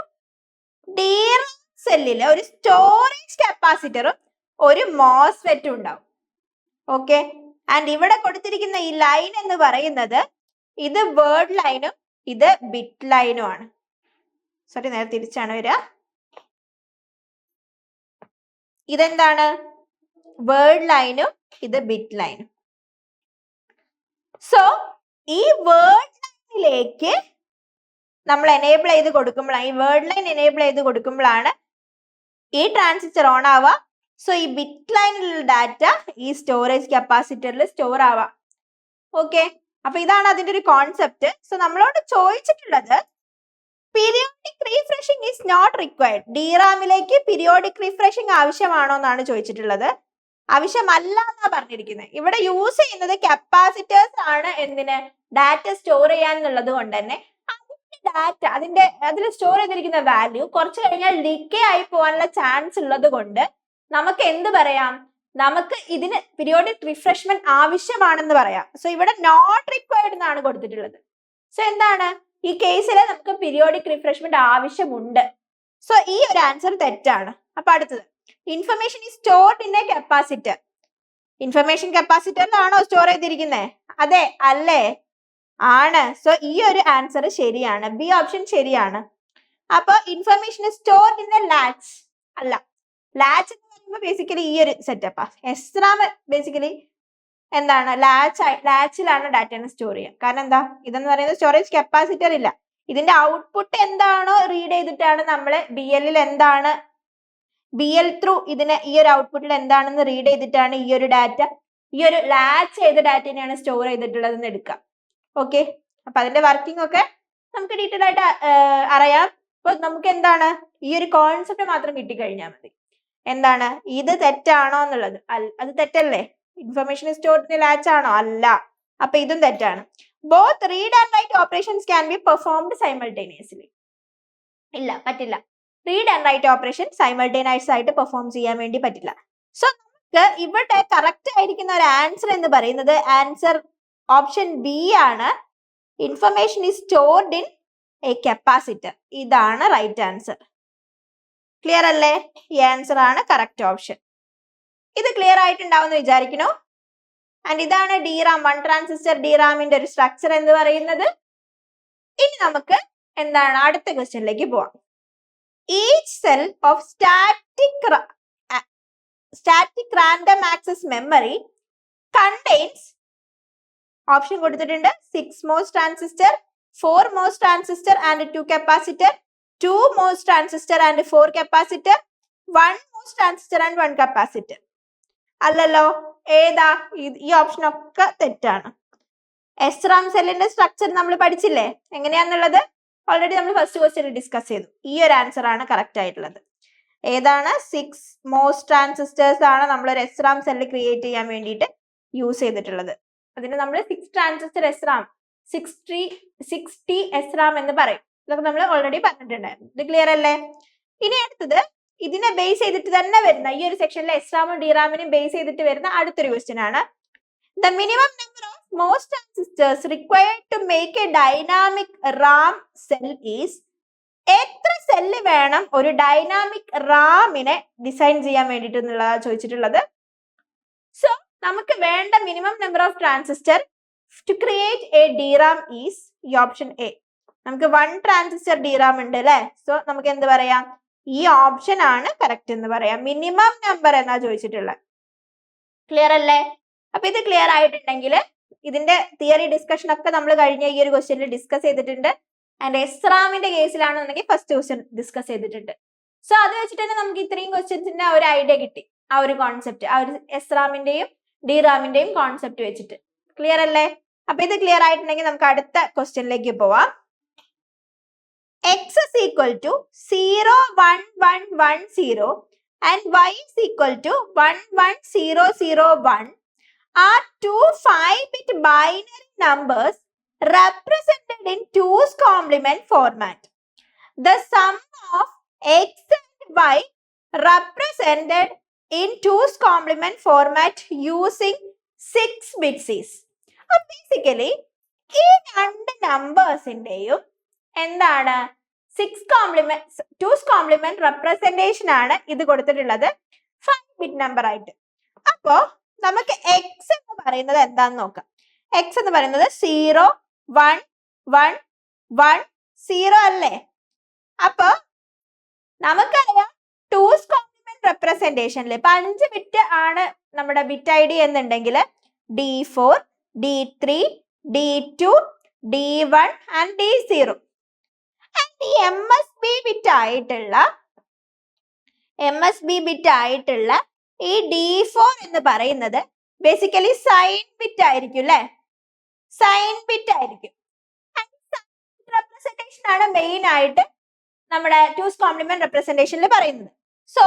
DRAM സെല്ലില് ഒരു സ്റ്റോറേജ് കപ്പാസിറ്ററും ഒരു മോസ്ഫെറ്റും ഉണ്ടാവും. ഓക്കെ, ആൻഡ് ഇവിടെ കൊടുത്തിരിക്കുന്ന ഈ ലൈൻ എന്ന് പറയുന്നത് ഇത് വേർഡ് ലൈനും ഇത് ബിറ്റ് ലൈനും ആണ്. സോറി, നേരെ തിരിച്ചാണ് വരിക. ഇതെന്താണ്? വേർഡ് ലൈനും ഇത് ബിറ്റ് ലൈനും. സോ ഈ വേർഡ് ലൈനിലേക്ക് നമ്മൾ എനേബിൾ ചെയ്ത് കൊടുക്കുമ്പോഴാണ്, ഈ വേർഡ് ലൈൻ എനേബിൾ ചെയ്ത് കൊടുക്കുമ്പോഴാണ് ഈ ട്രാൻസിസ്റ്റർ ഓൺ ആവുക. സോ ഈ ബിറ്റ് ലൈനിലുള്ള ഡാറ്റ ഈ സ്റ്റോറേജ് കപ്പാസിറ്ററിൽ സ്റ്റോർ ആവാം. ഓക്കെ, അപ്പൊ ഇതാണ് അതിന്റെ ഒരു കോൺസെപ്റ്റ്. സോ നമ്മളോട് ചോദിച്ചിട്ടുള്ളത് periodic refreshing is not required. DRAMലേക്ക് പീരിയോഡിക് റീഫ്രഷിംഗ് ആവശ്യമാണോ എന്നാണ് ചോദിച്ചിട്ടുള്ളത്. ആവശ്യമല്ല എന്നാ പറഞ്ഞിരിക്കുന്നത്. ഇവിടെ യൂസ് ചെയ്യുന്നത് കപ്പാസിറ്റേഴ്സ് ആണ്. എന്തിന്? ഡാറ്റ സ്റ്റോർ ചെയ്യാൻ എന്നുള്ളത് കൊണ്ട് തന്നെ ഡാറ്റ അതിൽ സ്റ്റോർ ചെയ്തിരിക്കുന്ന വാല്യൂ കുറച്ച് കഴിഞ്ഞാൽ ഡിക്കേ ആയി പോകാനുള്ള ചാൻസ് ഉള്ളത് കൊണ്ട് നമുക്ക് എന്ത് പറയാം? നമുക്ക് ഇതിന് പീരിയോഡിക് റിഫ്രഷ്മെന്റ് ആവശ്യമാണെന്ന് പറയാം. സോ ഇവിടെ നോട്ട് റിക്വയർഡ് എന്നാണ് കൊടുത്തിട്ടുള്ളത്. സോ എന്താണ് ഈ കേസിൽ നമുക്ക് പീരിയോഡിക് റിഫ്രഷ്മെന്റ് ആവശ്യമുണ്ട്. സോ ഈ ഒരു ആൻസർ തെറ്റാണ്. അപ്പൊ അടുത്തത്, information is stored in a capacitor. Information കപ്പാസിറ്ററിലാണോ സ്റ്റോർ ചെയ്തിരിക്കുന്നത്? അതെ, അല്ലേ? ആണ്. സോ ഈ ഒരു ആൻസർ ശരിയാണ്. ബി ഓപ്ഷൻ ശരിയാണ്. അപ്പൊ information stored in A latch അല്ല. ലാച്ച് എന്ന് പറയുമ്പോൾ ബേസിക്കലി ഈ ഒരു സെറ്റപ്പാ. SRAM ബേസിക്കലി എന്താണ്? ലാച്ചിലാണ് ഡാറ്റനെ സ്റ്റോർ ചെയ്യുക. കാരണം എന്താ? ഇതെന്ന് പറയുന്നത് സ്റ്റോറേജ് കപ്പാസിറ്റർ ഇല്ല. ഇതിന്റെ ഔട്ട്പുട്ട് എന്താണോ റീഡ് ചെയ്തിട്ടാണ് നമ്മൾ BL എന്താണ്, BL ത്രൂ ഇതിനെ ഈ ഒരു ഔട്ട്പുട്ടിൽ എന്താണെന്ന് റീഡ് ചെയ്തിട്ടാണ് ഈ ഒരു ഡാറ്റ, ഈ ഒരു ലാച്ച് ചെയ്ത ഡാറ്റനെയാണ് സ്റ്റോർ ചെയ്തിട്ടുള്ളതെന്ന് എടുക്കാം. ഓക്കെ, അപ്പൊ അതിന്റെ വർക്കിംഗ് ഒക്കെ നമുക്ക് ഡീറ്റെയിൽ ആയിട്ട് അറിയാം. അപ്പൊ നമുക്ക് എന്താണ്, ഈ ഒരു കോൺസെപ്റ്റ് മാത്രം കിട്ടിക്കഴിഞ്ഞാൽ മതി. എന്താണ് ഇത് തെറ്റാണോ എന്നുള്ളത്? അത് തെറ്റല്ലേ? ഇൻഫർമേഷൻ സ്റ്റോർഡ് ഇൻ ലാച്ച് ആണോ? അല്ല. അപ്പൊ ഇതും തെറ്റാണ്. Both read and write operations can be performed simultaneously. ഇല്ല, പറ്റില്ല. Read and write operation simultaneous ആയിട്ട് പെർഫോം ചെയ്യാൻ വേണ്ടി പറ്റില്ല. സോ നമുക്ക് ഇവിടെ കറക്റ്റ് ആയിരിക്കുന്ന ഒരു ആൻസർ എന്ന് പറയുന്നത് ആൻസർ ഓപ്ഷൻ ബി ആണ്. Information is stored in a capacitor. ഇതാണ് റൈറ്റ് ആൻസർ. ക്ലിയർ അല്ലേ? ഈ ആൻസർ ആണ് കറക്റ്റ് ഓപ്ഷൻ. ഇത് ക്ലിയർ ആയിട്ടുണ്ടാവും എന്ന് വിചാരിക്കുന്നു. ആൻഡ് ഇതാണ് DRAM, 1 ട്രാൻസിസ്റ്റർ DRAMന്റെ ഒരു സ്ട്രക്ചർ എന്ന് പറയുന്നത്. ഇനി നമുക്ക് എന്താണ് അടുത്ത ക്വസ്റ്റ്യനിലേക്ക് പോവാം. Each cell of static random access memory contains option കൊടുത്തിട്ടുണ്ട് 6 MOS transistor, 4 MOS transistor and 2 capacitor, 2 MOS transistor and 4 capacitor, 1 MOS transistor and 1 capacitor. അല്ലല്ലോ, ഏതാ? ഈ ഓപ്ഷൻ ഒക്കെ തെറ്റാണ്. SRAM സെല്ലിന്റെ സ്ട്രക്ചർ നമ്മൾ പഠിച്ചില്ലേ എങ്ങനെയാന്നുള്ളത്? ഓൾറെഡി നമ്മൾ ഫസ്റ്റ് ക്വസ്റ്റ്യൻ ഡിസ്കസ് ചെയ്തു. ഈ ഒരു ആൻസർ ആണ് കറക്റ്റ് ആയിട്ടുള്ളത്. ഏതാണ്? 6 MOS ട്രാൻസിസ്റ്റേഴ്സ് ആണ് നമ്മൾ ഒരു SRAM സെല്ല് ക്രിയേറ്റ് ചെയ്യാൻ വേണ്ടിയിട്ട് യൂസ് ചെയ്തിട്ടുള്ളത്. അതിന് നമ്മൾ 6 ട്രാൻസിസ്റ്റർ SRAM 60 SRAM എന്ന് പറയും. ഇതൊക്കെ നമ്മൾ ഓൾറെഡി പറഞ്ഞിട്ടുണ്ടായിരുന്നു. ഇത് ക്ലിയർ അല്ലേ? ഇനി അടുത്തത് ഇതിനെ ബേസ് ചെയ്തിട്ട് തന്നെ വരുന്ന ഈ ഒരു സെക്ഷനിലെ SRAM ഉം DRAM-നെയും ബേസ് ചെയ്തിട്ട് വരുന്ന അടുത്തൊരു ക്വസ്റ്റ്യൻ ആണ്. The minimum number of MOS transistors required to make a dynamic RAM cell is എത്ര സെല്ല് വേണം ഒരു ഡൈനാമിക് റാമിനെ ഡിസൈൻ ചെയ്യാൻ വേണ്ടിയിട്ടുള്ളതാണ് ചോദിച്ചിട്ടുള്ളത്. സോ നമുക്ക് വേണ്ട minimum number of transistor to create a DRAM is ഈ ഓപ്ഷൻ എ. നമുക്ക് 1 ട്രാൻസിസ്റ്റർ DRAM ഉണ്ട് അല്ലെ? സോ നമുക്ക് എന്ത് പറയാം? ഈ ഓപ്ഷൻ ആണ് കറക്റ്റ് എന്ന് പറയാം. മിനിമം നമ്പർ എന്നാ ചോദിച്ചിട്ടുള്ളത്. ക്ലിയർ അല്ലേ? അപ്പൊ ഇത് ക്ലിയർ ആയിട്ടുണ്ടെങ്കിൽ ഇതിന്റെ തിയറി ഡിസ്കഷൻ ഒക്കെ നമ്മൾ കഴിഞ്ഞ ഈ ഒരു ക്വസ്റ്റ്യനിൽ ഡിസ്കസ് ചെയ്തിട്ടുണ്ട്. ആൻഡ് SRAM-ന്റെ കേസിലാണെന്നുണ്ടെങ്കിൽ ഫസ്റ്റ് ക്വസ്റ്റ്യൻ ഡിസ്കസ് ചെയ്തിട്ടുണ്ട്. സോ അത് വെച്ചിട്ട് തന്നെ നമുക്ക് ഇത്രയും ക്വസ്റ്റ്യൻസിന്റെ ഒരു ഐഡിയ കിട്ടി. ആ ഒരു കോൺസെപ്റ്റ്, ആ ഒരു SRAM-ന്റെയും DRAM-ന്റെയും കോൺസെപ്റ്റ് വെച്ചിട്ട്. ക്ലിയർ അല്ലേ? അപ്പൊ ഇത് ക്ലിയർ ആയിട്ടുണ്ടെങ്കിൽ നമുക്ക് അടുത്ത ക്വസ്റ്റ്യനിലേക്ക് പോവാം. X is equal to 0, 1, 1, 1, 0 and Y is equal to 1, 1, 0, 0, 1 are two 5-bit binary numbers represented in 2's complement format. The sum of X and Y represented in 2's complement format using 6 bits is. Basically, ഈ രണ്ട് നമ്പേഴ്സിന്റെയും എന്താണ് 2's complement representation ആണ് ഇത് കൊടുത്തിട്ടുള്ളത് 5-bit number ആയിട്ട്. അപ്പോ നമുക്ക് X എന്ന് പറയുന്നത് എന്താന്ന് നോക്കാം. X എന്ന് പറയുന്നത് 0, 1, 1, 1, 0 അല്ലേ? അപ്പൊ നമുക്കറിയാം 2's complement representationൽ ഇപ്പൊ 5 ബിറ്റ് ആണ് നമ്മുടെ ബിറ്റ് ഐ ഡി എന്നുണ്ടെങ്കിൽ D4, D3, D2, D1 and D0. And ഈ MSB ബിറ്റ് ആയിട്ടുള്ള ഈ D4 എന്ന് പറയുന്നത് ബേസിക്കലി സൈൻ ബിറ്റ് ആയിരിക്കും അല്ലെ? സൈൻ ബിറ്റ് ആയിരിക്കും. റെപ്രസെന്റേഷൻ ആണ് മെയിൻ ആയിട്ട് നമ്മുടെ 2's complement representationൽ പറയുന്നത്. സോ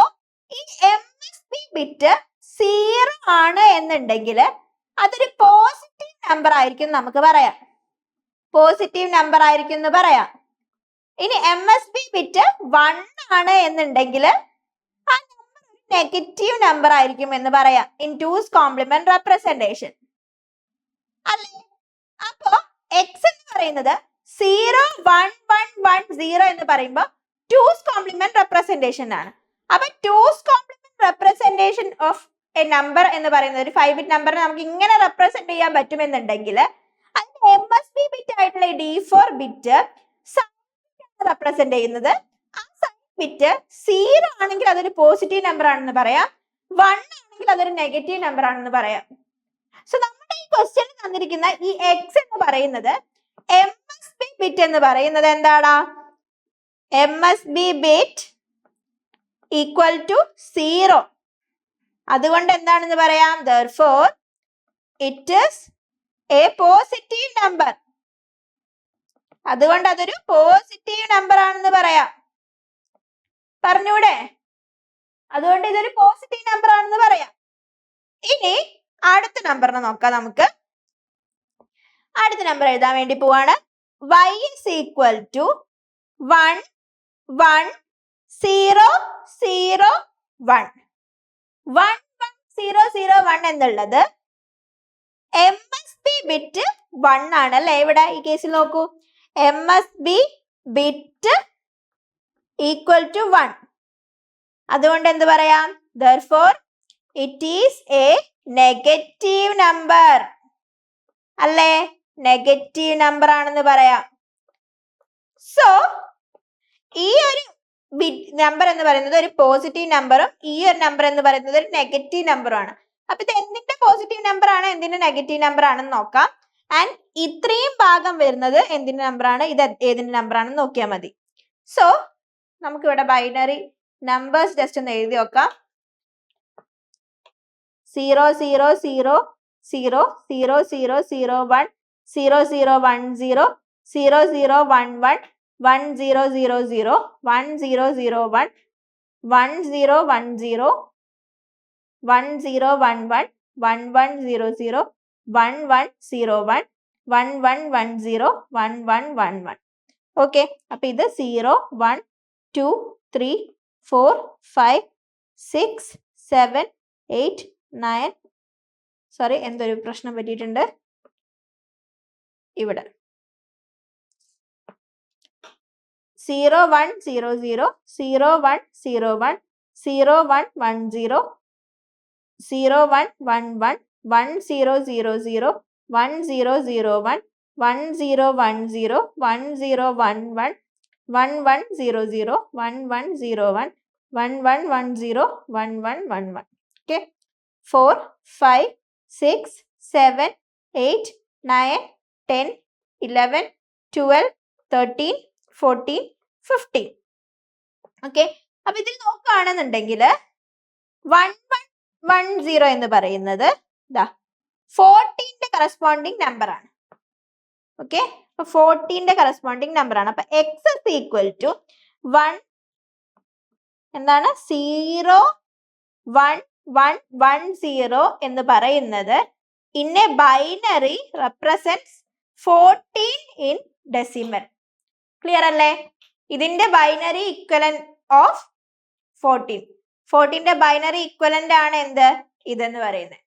ഈ MSB ബിറ്റ് 0 ആണ് എന്നുണ്ടെങ്കിൽ അതൊരു പോസിറ്റീവ് നമ്പർ ആയിരിക്കും നമുക്ക് പറയാം. പോസിറ്റീവ് നമ്പർ ആയിരിക്കും എന്ന് പറയാം. ഇനി MSB ബിറ്റ് 1 ആണ് എന്നുണ്ടെങ്കിൽ ആ നമ്പർ ഒരു നെഗറ്റീവ് നമ്പർ ആയിരിക്കും എന്ന് പറയാം ഇൻ 2's complement representation അല്ലേ? അപ്പോ X എന്ന് പറയുന്നത് 0, 1, 1, 1, 0 എന്ന് പറയുമ്പോൾ 2's complement representation ആണ്. അപ്പൊ 2's complement representation of A number എന്ന് പറയുന്നത് ഒരു 5-bit നമ്പറിനെ നമുക്ക് ഇങ്ങനെ റെപ്രസെന്റ് ചെയ്യാൻ പറ്റുമെന്നുണ്ടെങ്കിൽ അതിന്റെ MSB ബിറ്റ് ആയിട്ടുള്ള D4 ബിറ്റ് റെപ്രസെന്റ് ചെയ്യുന്നത് ആ സൈൻ ബിറ്റ് 0 ആണെങ്കിൽ അതൊരു പോസിറ്റീവ് നമ്പർ ആണെന്ന് പറയാം, 1 ആണെങ്കിൽ അതൊരു നെഗറ്റീവ് നമ്പർ ആണെന്ന് പറയാം. സോ നമ്മുടെ ഈ ക്വസ്റ്റ്യനിൽ തന്നിരിക്കുന്ന ഈ X എന്ന് പറയുന്നത് MSB ബിറ്റ് എന്ന് പറയുന്നത് എന്താടാ? MSB bit equal to 0. അതുകൊണ്ട് എന്താണെന്ന് പറയാം? therefore it is a positive number. അതുകൊണ്ട് അതൊരു പോസിറ്റീവ് നമ്പർ ആണെന്ന് പറയാം. പറഞ്ഞൂടെ? അതുകൊണ്ട് ഇതൊരു പോസിറ്റീവ് നമ്പർ ആണെന്ന് പറയാം. ഇനി അടുത്ത നമ്പറിനെ നോക്കാം. നമുക്ക് അടുത്ത നമ്പർ എഴുതാൻ വേണ്ടി പോവാണ്. Y is equal to 1, 1, 0, 0, 1. 1, 1, 0, 0, 1 എന്നുള്ളത് MSB ബിറ്റ് 1 ആണ് അല്ലെ? ഇവിടെ ഈ കേസിൽ നോക്കൂ, MSB ബിറ്റ് ഈക്വൽ ടു 1. അതുകൊണ്ട് എന്ത് പറയാം? therefore it is a negative number അല്ലേ? നെഗറ്റീവ് നമ്പർ ആണെന്ന് പറയാം. സോ ഈ ഒരു നമ്പർ എന്ന് പറയുന്നത് ഒരു പോസിറ്റീവ് നമ്പറും ഈ ഒരു നമ്പർ എന്ന് പറയുന്നത് ഒരു നെഗറ്റീവ് നമ്പറുമാണ്. അപ്പൊ ഇത് എന്തിന്റെ പോസിറ്റീവ് നമ്പർ ആണ്, എന്തിന്റെ നെഗറ്റീവ് നമ്പർ ആണെന്ന് നോക്കാം. ആൻഡ് ഇത്രയും ഭാഗം വരുന്നത് എന്തിന്റെ നമ്പർ ആണ്, ഇത് ഏതിന്റെ നമ്പർ ആണെന്ന് നോക്കിയാൽ മതി. സോ നമുക്ക് ഇവിടെ ബൈനറി നമ്പേഴ്സ് ജസ്റ്റ് ഒന്ന് എഴുതി നോക്കാം. 0 0 0 0 0 0 0 1 0 0 1 0 0 0 1 1 1 0 0 0 1 0 0 1 1 0 1 0 1 0 1 1 1 1 0 0 1 1 0 1 1 1 1 0 1 1 1 1. ഓക്കെ, അപ്പൊ ഇത് 0 1 2 3 4 5 6 7 8 9 സോറി എന്തൊരു പ്രശ്നം പറ്റിയിട്ടുണ്ട് ഇവിടെ. 0 1 0 0 0 1 0 1 0 1 1 0 0 1 1 1 1 0 0 0 1 0 0 1 1 0 1 0 1 0 1 1 1 1 0 0 1 1 0 1 1 1 1 0 1 1 1 1. Okay, 4 5 6 7 8 9 10 11 12 13 14 15. ഓക്കെ, അപ്പൊ ഇതിൽ നോക്കുകയാണെന്നുണ്ടെങ്കിൽ 1110 എന്ന് പറയുന്നത് 14ന്റെ കറസ്പോണ്ടിങ് നമ്പർ ആണ്. ഓക്കെ, അപ്പൊ 14ന്റെ കറസ്പോണ്ടിങ് നമ്പർ ആണ്. അപ്പൊ x is equal to 1 എന്താണ് 0 1 1 1 0 എന്ന് പറയുന്നത് in a binary represents 14 in decimal. Clear അല്ലേ? ഇതിന്റെ ബൈനറി ഇക്വലന്റ് ഓഫ് 14ന്റെ ബൈനറി ഇക്വലന്റ് ആണ് എന്ത് ഇതെന്ന് പറയുന്നത്.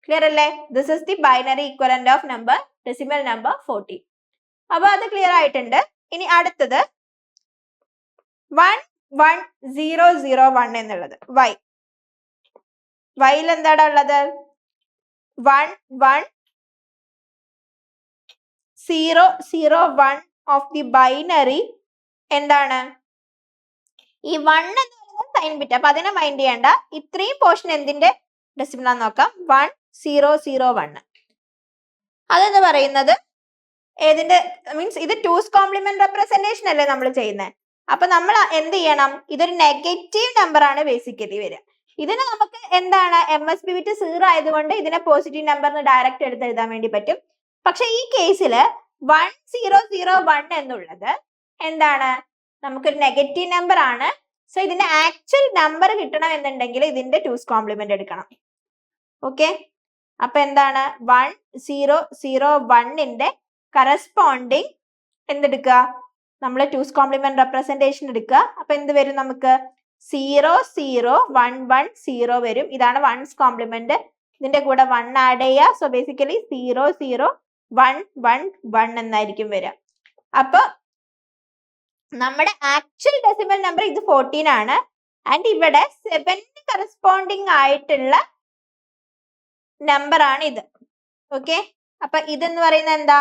ക്ലിയർ അല്ലേ? This is the binary equivalent of number decimal number 14. അപ്പൊ അത് ക്ലിയർ ആയിട്ടുണ്ട്. ഇനി അടുത്തത് 1 1 0 0 1 എന്നുള്ളത് വൈയിൽ എന്താണ് ഉള്ളത്? 1 1 0 0 1 ഓഫ് ദി ബൈനറി എന്താണ് ഈ 1 എന്ന് പറയുന്നത് സൈൻ ബിറ്റ്. അപ്പൊ അതിനെ മൈൻഡ് ചെയ്യേണ്ട. ഇത്രയും പോർഷൻ എന്തിന്റെ ഡെസിമൽ ആണെന്ന് നോക്കാം. 1 0 0 1 അതെന്ന് പറയുന്നത് ഏതിന്റെ മീൻസ് ഇത് 2's കോംപ്ലിമെന്റ് റെപ്രസെന്റേഷൻ അല്ലേ നമ്മൾ ചെയ്യുന്നത്. അപ്പൊ നമ്മൾ എന്ത് ചെയ്യണം? ഇതൊരു നെഗറ്റീവ് നമ്പർ ആണ് ബേസിക്കലി വരിക. ഇതിന് നമുക്ക് എന്താണ് MSB ബിറ്റ് 0 ആയതുകൊണ്ട് ഇതിനെ പോസിറ്റീവ് നമ്പറിന് ഡയറക്റ്റ് എടുത്ത് എഴുതാൻ വേണ്ടി പറ്റും. പക്ഷെ ഈ കേസിൽ 1 0 0 1 എന്നുള്ളത് എന്താണ് നമുക്കൊരു നെഗറ്റീവ് നമ്പർ ആണ്. സോ ഇതിന്റെ ആക്ച്വൽ നമ്പർ കിട്ടണം എന്നുണ്ടെങ്കിൽ ഇതിന്റെ 2's കോംപ്ലിമെന്റ് എടുക്കണം. ഓക്കെ, അപ്പൊ എന്താണ് 1 0 0 1ന്റെ കറസ്പോണ്ടിങ് എന്തെടുക്കുക? നമ്മൾ 2's കോംപ്ലിമെന്റ് റെപ്രസെന്റേഷൻ എടുക്കുക. അപ്പൊ എന്ത് വരും? നമുക്ക് 0 0 1 1 0 വരും. ഇതാണ് 1's കോംപ്ലിമെന്റ്. ഇതിന്റെ കൂടെ 1 ആഡ് ചെയ്യുക. സോ ബേസിക്കലി 0 0 1 1 1 എന്നായിരിക്കും വരിക. അപ്പൊ നമ്മുടെ ആക്ച്വൽ ഡെസിമൽ നമ്പർ ഇത് 14 ആണ്. ആൻഡ് ഇവിടെ 7ന് കറസ്പോണ്ടിങ് ആയിട്ടുള്ള നമ്പർ ആണ് ഇത്. ഓക്കെ, അപ്പൊ ഇതെന്ന് പറയുന്നത് എന്താ?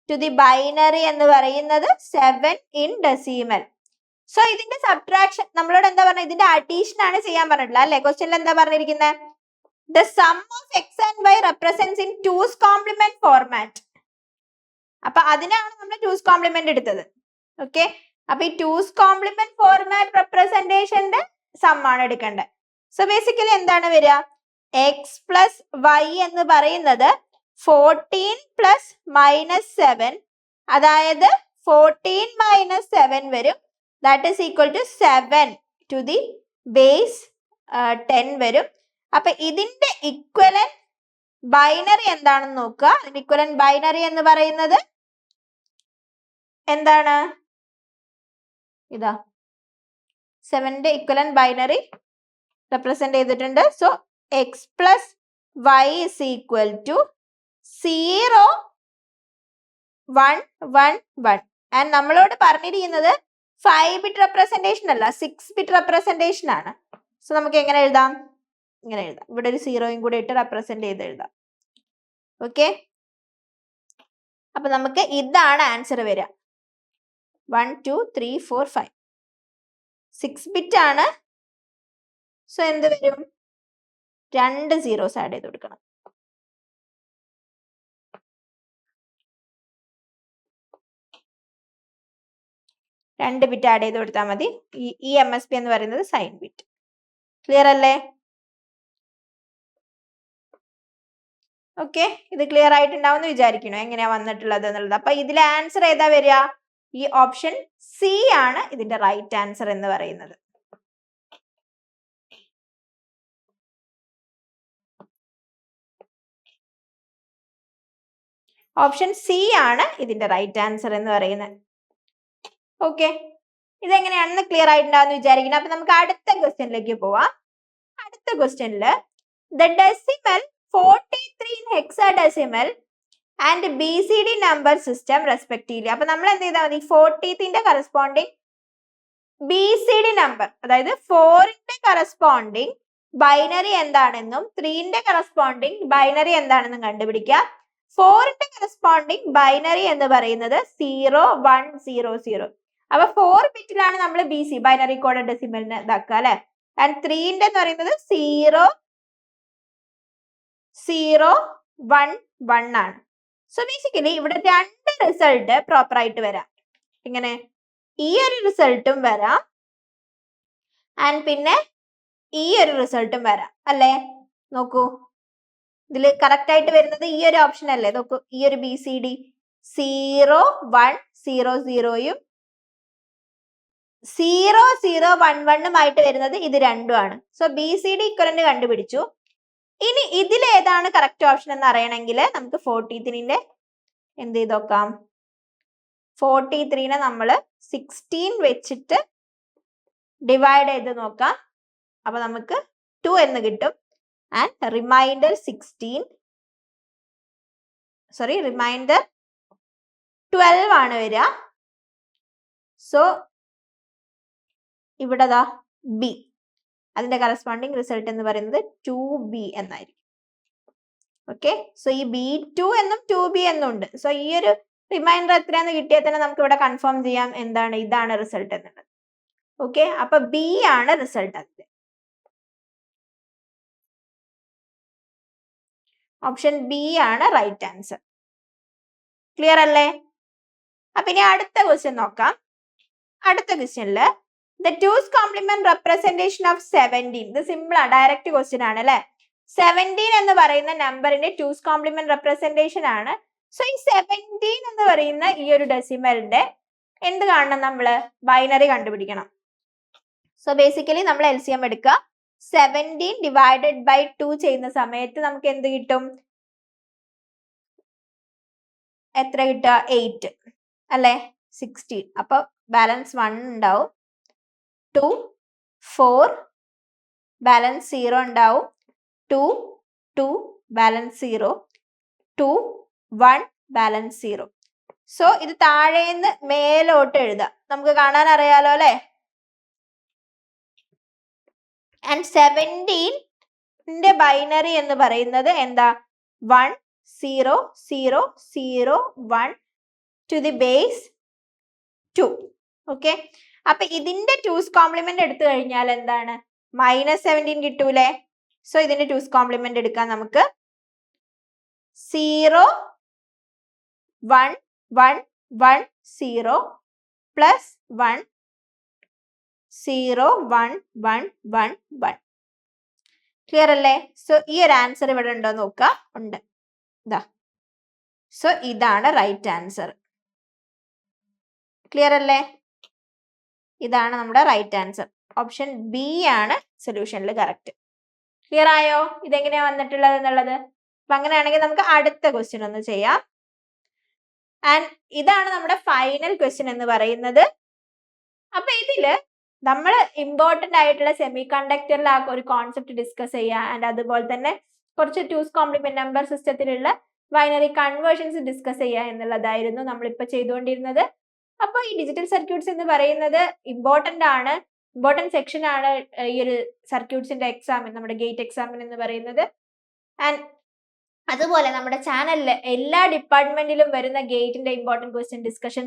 ടു ദി ബൈനറി എന്ന് പറയുന്നത് 7 ഇൻ ഡെസിമൽ. സോ ഇതിന്റെ സബ്ട്രാക്ഷൻ നമ്മളോട് എന്താ പറഞ്ഞത്? ഇതിന്റെ അഡീഷൻ ആണ് ചെയ്യാൻ പറഞ്ഞിട്ടുള്ളത് അല്ലെ? ക്വസ്റ്റ്യനിൽ എന്താ പറഞ്ഞിരിക്കുന്നത്? The sum of X and Y represents in 2's complement format. അപ്പൊ അതിനാണ് നമ്മൾ 2's കോംപ്ലിമെന്റ് എടുത്തത്. ഓക്കെ, അപ്പൊ ഈ 2's കോംപ്ലിമെന്റ് ഫോർമാറ്റ് റെപ്രസെന്റേഷന്റെ സം ആണ് എടുക്കേണ്ടത്. സോ ബേസിക്കലി എന്താണ് വരിക? എക്സ് പ്ലസ് വൈ എന്ന് പറയുന്നത് 14 പ്ലസ് മൈനസ് 7, അതായത് 14 മൈനസ് 7 വരും. That is equal to 7 to the base 10 വരും. അപ്പൊ ഇതിന്റെ ഇക്വലന്റ് ബൈനറി എന്താണെന്ന് നോക്കുക. ഇതിന്റെ ഇക്വലന്റ് ബൈനറി എന്ന് പറയുന്നത് എന്താണ്? ഇതാ 7ന്റെ ഇക്വലന്റ് ബൈനറി റെപ്രസെന്റ് ചെയ്തിട്ടുണ്ട്. So X plus Y is equal to 0 1 1 1. And നമ്മളോട് പറഞ്ഞിരിക്കുന്നത് 5 ബിറ്റ് റെപ്രസെന്റേഷൻ അല്ല, 6 ബിറ്റ് റെപ്രസെന്റേഷൻ ആണ്. സോ നമുക്ക് എങ്ങനെ എഴുതാം? ഇങ്ങനെ എഴുതാം. ഇവിടെ ഒരു 0യും കൂടെ ഇട്ട് റെപ്രസെന്റ് ചെയ്ത് എഴുതാം. ഓക്കെ, അപ്പൊ നമുക്ക് ഇതാണ് ആൻസർ വരിക. 1 2 3 4 5 6 ബിറ്റ് ആണ്. സോ എന്ത് വരും? 2 zeros ആഡ് ചെയ്ത് കൊടുക്കണം. 2 ബിറ്റ് ആഡ് ചെയ്ത് കൊടുത്താൽ മതി. ഈ MSB എന്ന് പറയുന്നത് സൈൻ ബിറ്റ്. ക്ലിയർ അല്ലേ? ഓക്കെ, ഇത് ക്ലിയർ ആയിട്ടുണ്ടാവും എന്ന് വിചാരിക്കുന്നു എങ്ങനെയാ വന്നിട്ടുള്ളത് എന്നുള്ളത്. അപ്പൊ ഇതിലെ ആൻസർ ഏതാ വരിക? ഈ ഓപ്ഷൻ സി ആണ് ഇതിന്റെ റൈറ്റ് ആൻസർ എന്ന് പറയുന്നത്. ഓപ്ഷൻ സി ആണ് ഇതിന്റെ റൈറ്റ് ആൻസർ എന്ന് പറയുന്നത്. ഓക്കെ, ഇതെങ്ങനെയാണെന്ന് ക്ലിയർ ആയിട്ടുണ്ടാവും വിചാരിക്കുന്നു. അപ്പൊ നമുക്ക് അടുത്ത ക്വസ്റ്റ്യനിലേക്ക് പോവാം. അടുത്ത ക്വസ്റ്റ്യനില് the decimal 43 in hexadecimal and BCD number system respectively. അപ്പൊ നമ്മൾ എന്ത് ചെയ്താൽ മതി? 40th കറസ്പോണ്ടിങ് BCD നമ്പർ, അതായത് 4ന്റെ കറസ്പോണ്ടിങ് ബൈനറി എന്താണെന്നും 3ന്റെ കറസ്പോണ്ടിങ് ബൈനറി എന്താണെന്നും കണ്ടുപിടിക്കുക. 4ന്റെ കറസ്പോണ്ടിങ് ബൈനറി എന്ന് പറയുന്നത് 0 1 0 0. അപ്പൊ 4 ബിറ്റിലാണ് നമ്മൾ BC ബൈനറി കോഡ് ഡെസിമലിന് ഇതാക്കുക അല്ലെ. ആൻഡ് 3ന്റെ എന്ന് പറയുന്നത് 0 0 1 1 ആണ്. സോ ബേസിക്കലി ഇവിടെ 2 റിസൾട്ട് പ്രോപ്പർ ആയിട്ട് വരാം. ഇങ്ങനെ ഈ ഒരു റിസൾട്ടും വരാം ആൻഡ് പിന്നെ ഈ ഒരു റിസൾട്ടും വരാം അല്ലേ. നോക്കൂ, ഇതിൽ കറക്റ്റ് ആയിട്ട് വരുന്നത് ഈ ഒരു ഓപ്ഷൻ അല്ലേ. നോക്കൂ, ഈ ഒരു BCD 0 1 0 0യും 0 0 1 1ഉമായിട്ട് വരുന്നത് ഇത് രണ്ടുമാണ്. സോ BCD ഇക്വലന്റ് കണ്ടുപിടിച്ചു. ഇനി ഇതിലേതാണ് കറക്റ്റ് ഓപ്ഷൻ എന്ന് അറിയണമെങ്കിൽ നമുക്ക് 43ന്റെ എന്ത് ചെയ്ത് നോക്കാം. 43നെ നമ്മൾ 16 വെച്ചിട്ട് ഡിവൈഡ് ചെയ്ത് നോക്കാം. അപ്പൊ നമുക്ക് 2 എന്ന് കിട്ടും. ആൻഡ് റിമൈൻഡർ 12 ആണ് വരിക. സോ ഇവിടെ ബി, അതിന്റെ കറസ്പോണ്ടിങ് റിസൾട്ട് എന്ന് പറയുന്നത് 2B എന്നായിരിക്കും. ഓക്കെ, സോ ഈ B2 എന്നും 2B എന്നും ഉണ്ട്. സോ ഈ ഒരു റിമൈൻഡർ എത്രയാന്ന് കിട്ടിയാൽ തന്നെ നമുക്ക് ഇവിടെ കൺഫേം ചെയ്യാം എന്താണ് ഇതാണ് റിസൾട്ട് എന്നുള്ളത്. ഓക്കെ, അപ്പൊ B ആണ് റിസൾട്ട്. അതിന്റെ ഓപ്ഷൻ B ആണ് റൈറ്റ് ആൻസർ. ക്ലിയർ അല്ലേ? അപ്പൊ ഇനി അടുത്ത ക്വസ്റ്റ്യൻ നോക്കാം. അടുത്ത ക്വസ്റ്റ്യനില് the 2's complement representation of 17. ഇത് സിമ്പിൾ ആണ്, ഡയറക്റ്റ് ക്വസ്റ്റ്യൻ ആണ് അല്ലെ. 17 എന്ന് പറയുന്ന നമ്പറിന്റെ 2's complement representation ആണ്. സോ ഈ 17 എന്ന് പറയുന്ന ഈ ഒരു ഡെസിമലിന്റെ എന്ത് കാണണം? നമ്മള് ബൈനറി കണ്ടുപിടിക്കണം. സോ ബേസിക്കലി നമ്മൾ LCM എടുക്കുക. 17 ഡിവൈഡഡ് ബൈ 2 ചെയ്യുന്ന സമയത്ത് നമുക്ക് എന്ത് കിട്ടും? എത്ര കിട്ടുക? 8 അല്ലെ, 16. അപ്പൊ ബാലൻസ് 1 ഉണ്ടാവും. 2 4 ബാലൻസ് 0 ഉണ്ടാവും. 2 2 ബാലൻസ് 0 2 1 ബാലൻസ് 0. സോ ഇത് താഴേന്ന് മേലോട്ട് എഴുതാം. നമുക്ക് കാണാൻ അറിയാലോ അല്ലെ. ആൻഡ് 17ന്റെ ബൈനറി എന്ന് പറയുന്നത് എന്താ? 1 0 0 0 1 ടു ദി ബേസ് 2. ഓക്കെ, അപ്പൊ ഇതിന്റെ 2's കോംപ്ലിമെന്റ് എടുത്തു കഴിഞ്ഞാൽ എന്താണ്? -17 കിട്ടൂലേ. സോ ഇതിന്റെ 2's കോംപ്ലിമെന്റ് എടുക്കാൻ നമുക്ക് 0 1 1 1 0 പ്ലസ് 1 0 1 1 1 1. ക്ലിയർ അല്ലേ? സോ ഈ ഒരു ആൻസർ ഇവിടെ ഉണ്ടോ നോക്കുക. ഉണ്ട്. ഇതാ. സോ ഇതാണ് റൈറ്റ് ആൻസർ. ക്ലിയർ അല്ലേ? ഇതാണ് നമ്മുടെ റൈറ്റ് ആൻസർ. ഓപ്ഷൻ B ആണ് സൊല്യൂഷനിൽ കറക്റ്റ്. ക്ലിയർ ആയോ ഇതെങ്ങനെയാ വന്നിട്ടുള്ളത് എന്നുള്ളത്? അപ്പൊ അങ്ങനെയാണെങ്കിൽ നമുക്ക് അടുത്ത ക്വസ്റ്റ്യൻ ഒന്ന് ചെയ്യാം. ആൻഡ് ഇതാണ് നമ്മുടെ ഫൈനൽ ക്വസ്റ്റ്യൻ എന്ന് പറയുന്നത്. അപ്പൊ ഇതില് നമ്മൾ ഇമ്പോർട്ടന്റ് ആയിട്ടുള്ള സെമി കണ്ടക്ടറിൽ ആ ഒരു കോൺസെപ്റ്റ് ഡിസ്കസ് ചെയ്യുക. ആൻഡ് അതുപോലെ തന്നെ കുറച്ച് 2's കോംപ്ലിമെന്റ് നമ്പർ സിസ്റ്റത്തിലുള്ള ബൈനറി കൺവേർഷൻസ് ഡിസ്കസ് ചെയ്യുക എന്നുള്ളതായിരുന്നു നമ്മളിപ്പോൾ ചെയ്തുകൊണ്ടിരുന്നത്. അപ്പൊ ഈ ഡിജിറ്റൽ സർക്യൂട്ട്സ് എന്ന് പറയുന്നത് ഇമ്പോർട്ടന്റ് സെക്ഷൻ ആണ് ഈ ഒരു സർക്യൂട്ട്സിന്റെ എക്സാമിൻ, നമ്മുടെ ഗേറ്റ് എക്സാമിൻ എന്ന് പറയുന്നത്. ആൻഡ് അതുപോലെ നമ്മുടെ ചാനലിൽ എല്ലാ ഡിപ്പാർട്ട്മെന്റിലും വരുന്ന ഗേറ്റിന്റെ ഇമ്പോർട്ടന്റ് ക്വസ്റ്റ്യൻ ഡിസ്കഷൻ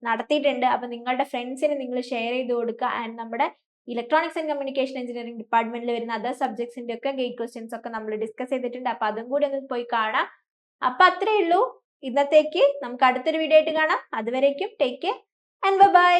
നടത്തിയിട്ടുണ്ട്. അപ്പൊ നിങ്ങളുടെ ഫ്രണ്ട്സിന് നിങ്ങൾ ഷെയർ ചെയ്ത് കൊടുക്കുക. ആൻഡ് നമ്മുടെ ഇലക്ട്രോണിക്സ് ആൻഡ് കമ്മ്യൂണിക്കേഷൻ എഞ്ചിനീയറിംഗ് ഡിപ്പാർട്ട്മെന്റിൽ വരുന്ന അതർ സബ്ജക്ട്സിന്റെ ഒക്കെ ഗേറ്റ് ക്വസ്റ്റ്യൻസ് ഒക്കെ നമ്മൾ ഡിസ്കസ് ചെയ്തിട്ടുണ്ട്. അപ്പൊ അതും കൂടി ഒന്ന് പോയി കാണാം. അപ്പൊ അത്രേ ഉള്ളൂ ഇന്നത്തേക്ക്. നമുക്ക് അടുത്തൊരു വീഡിയോ ആയിട്ട് കാണാം. അതുവരേക്കും ടേക്ക് കെയർ ആൻഡ് ബൈ.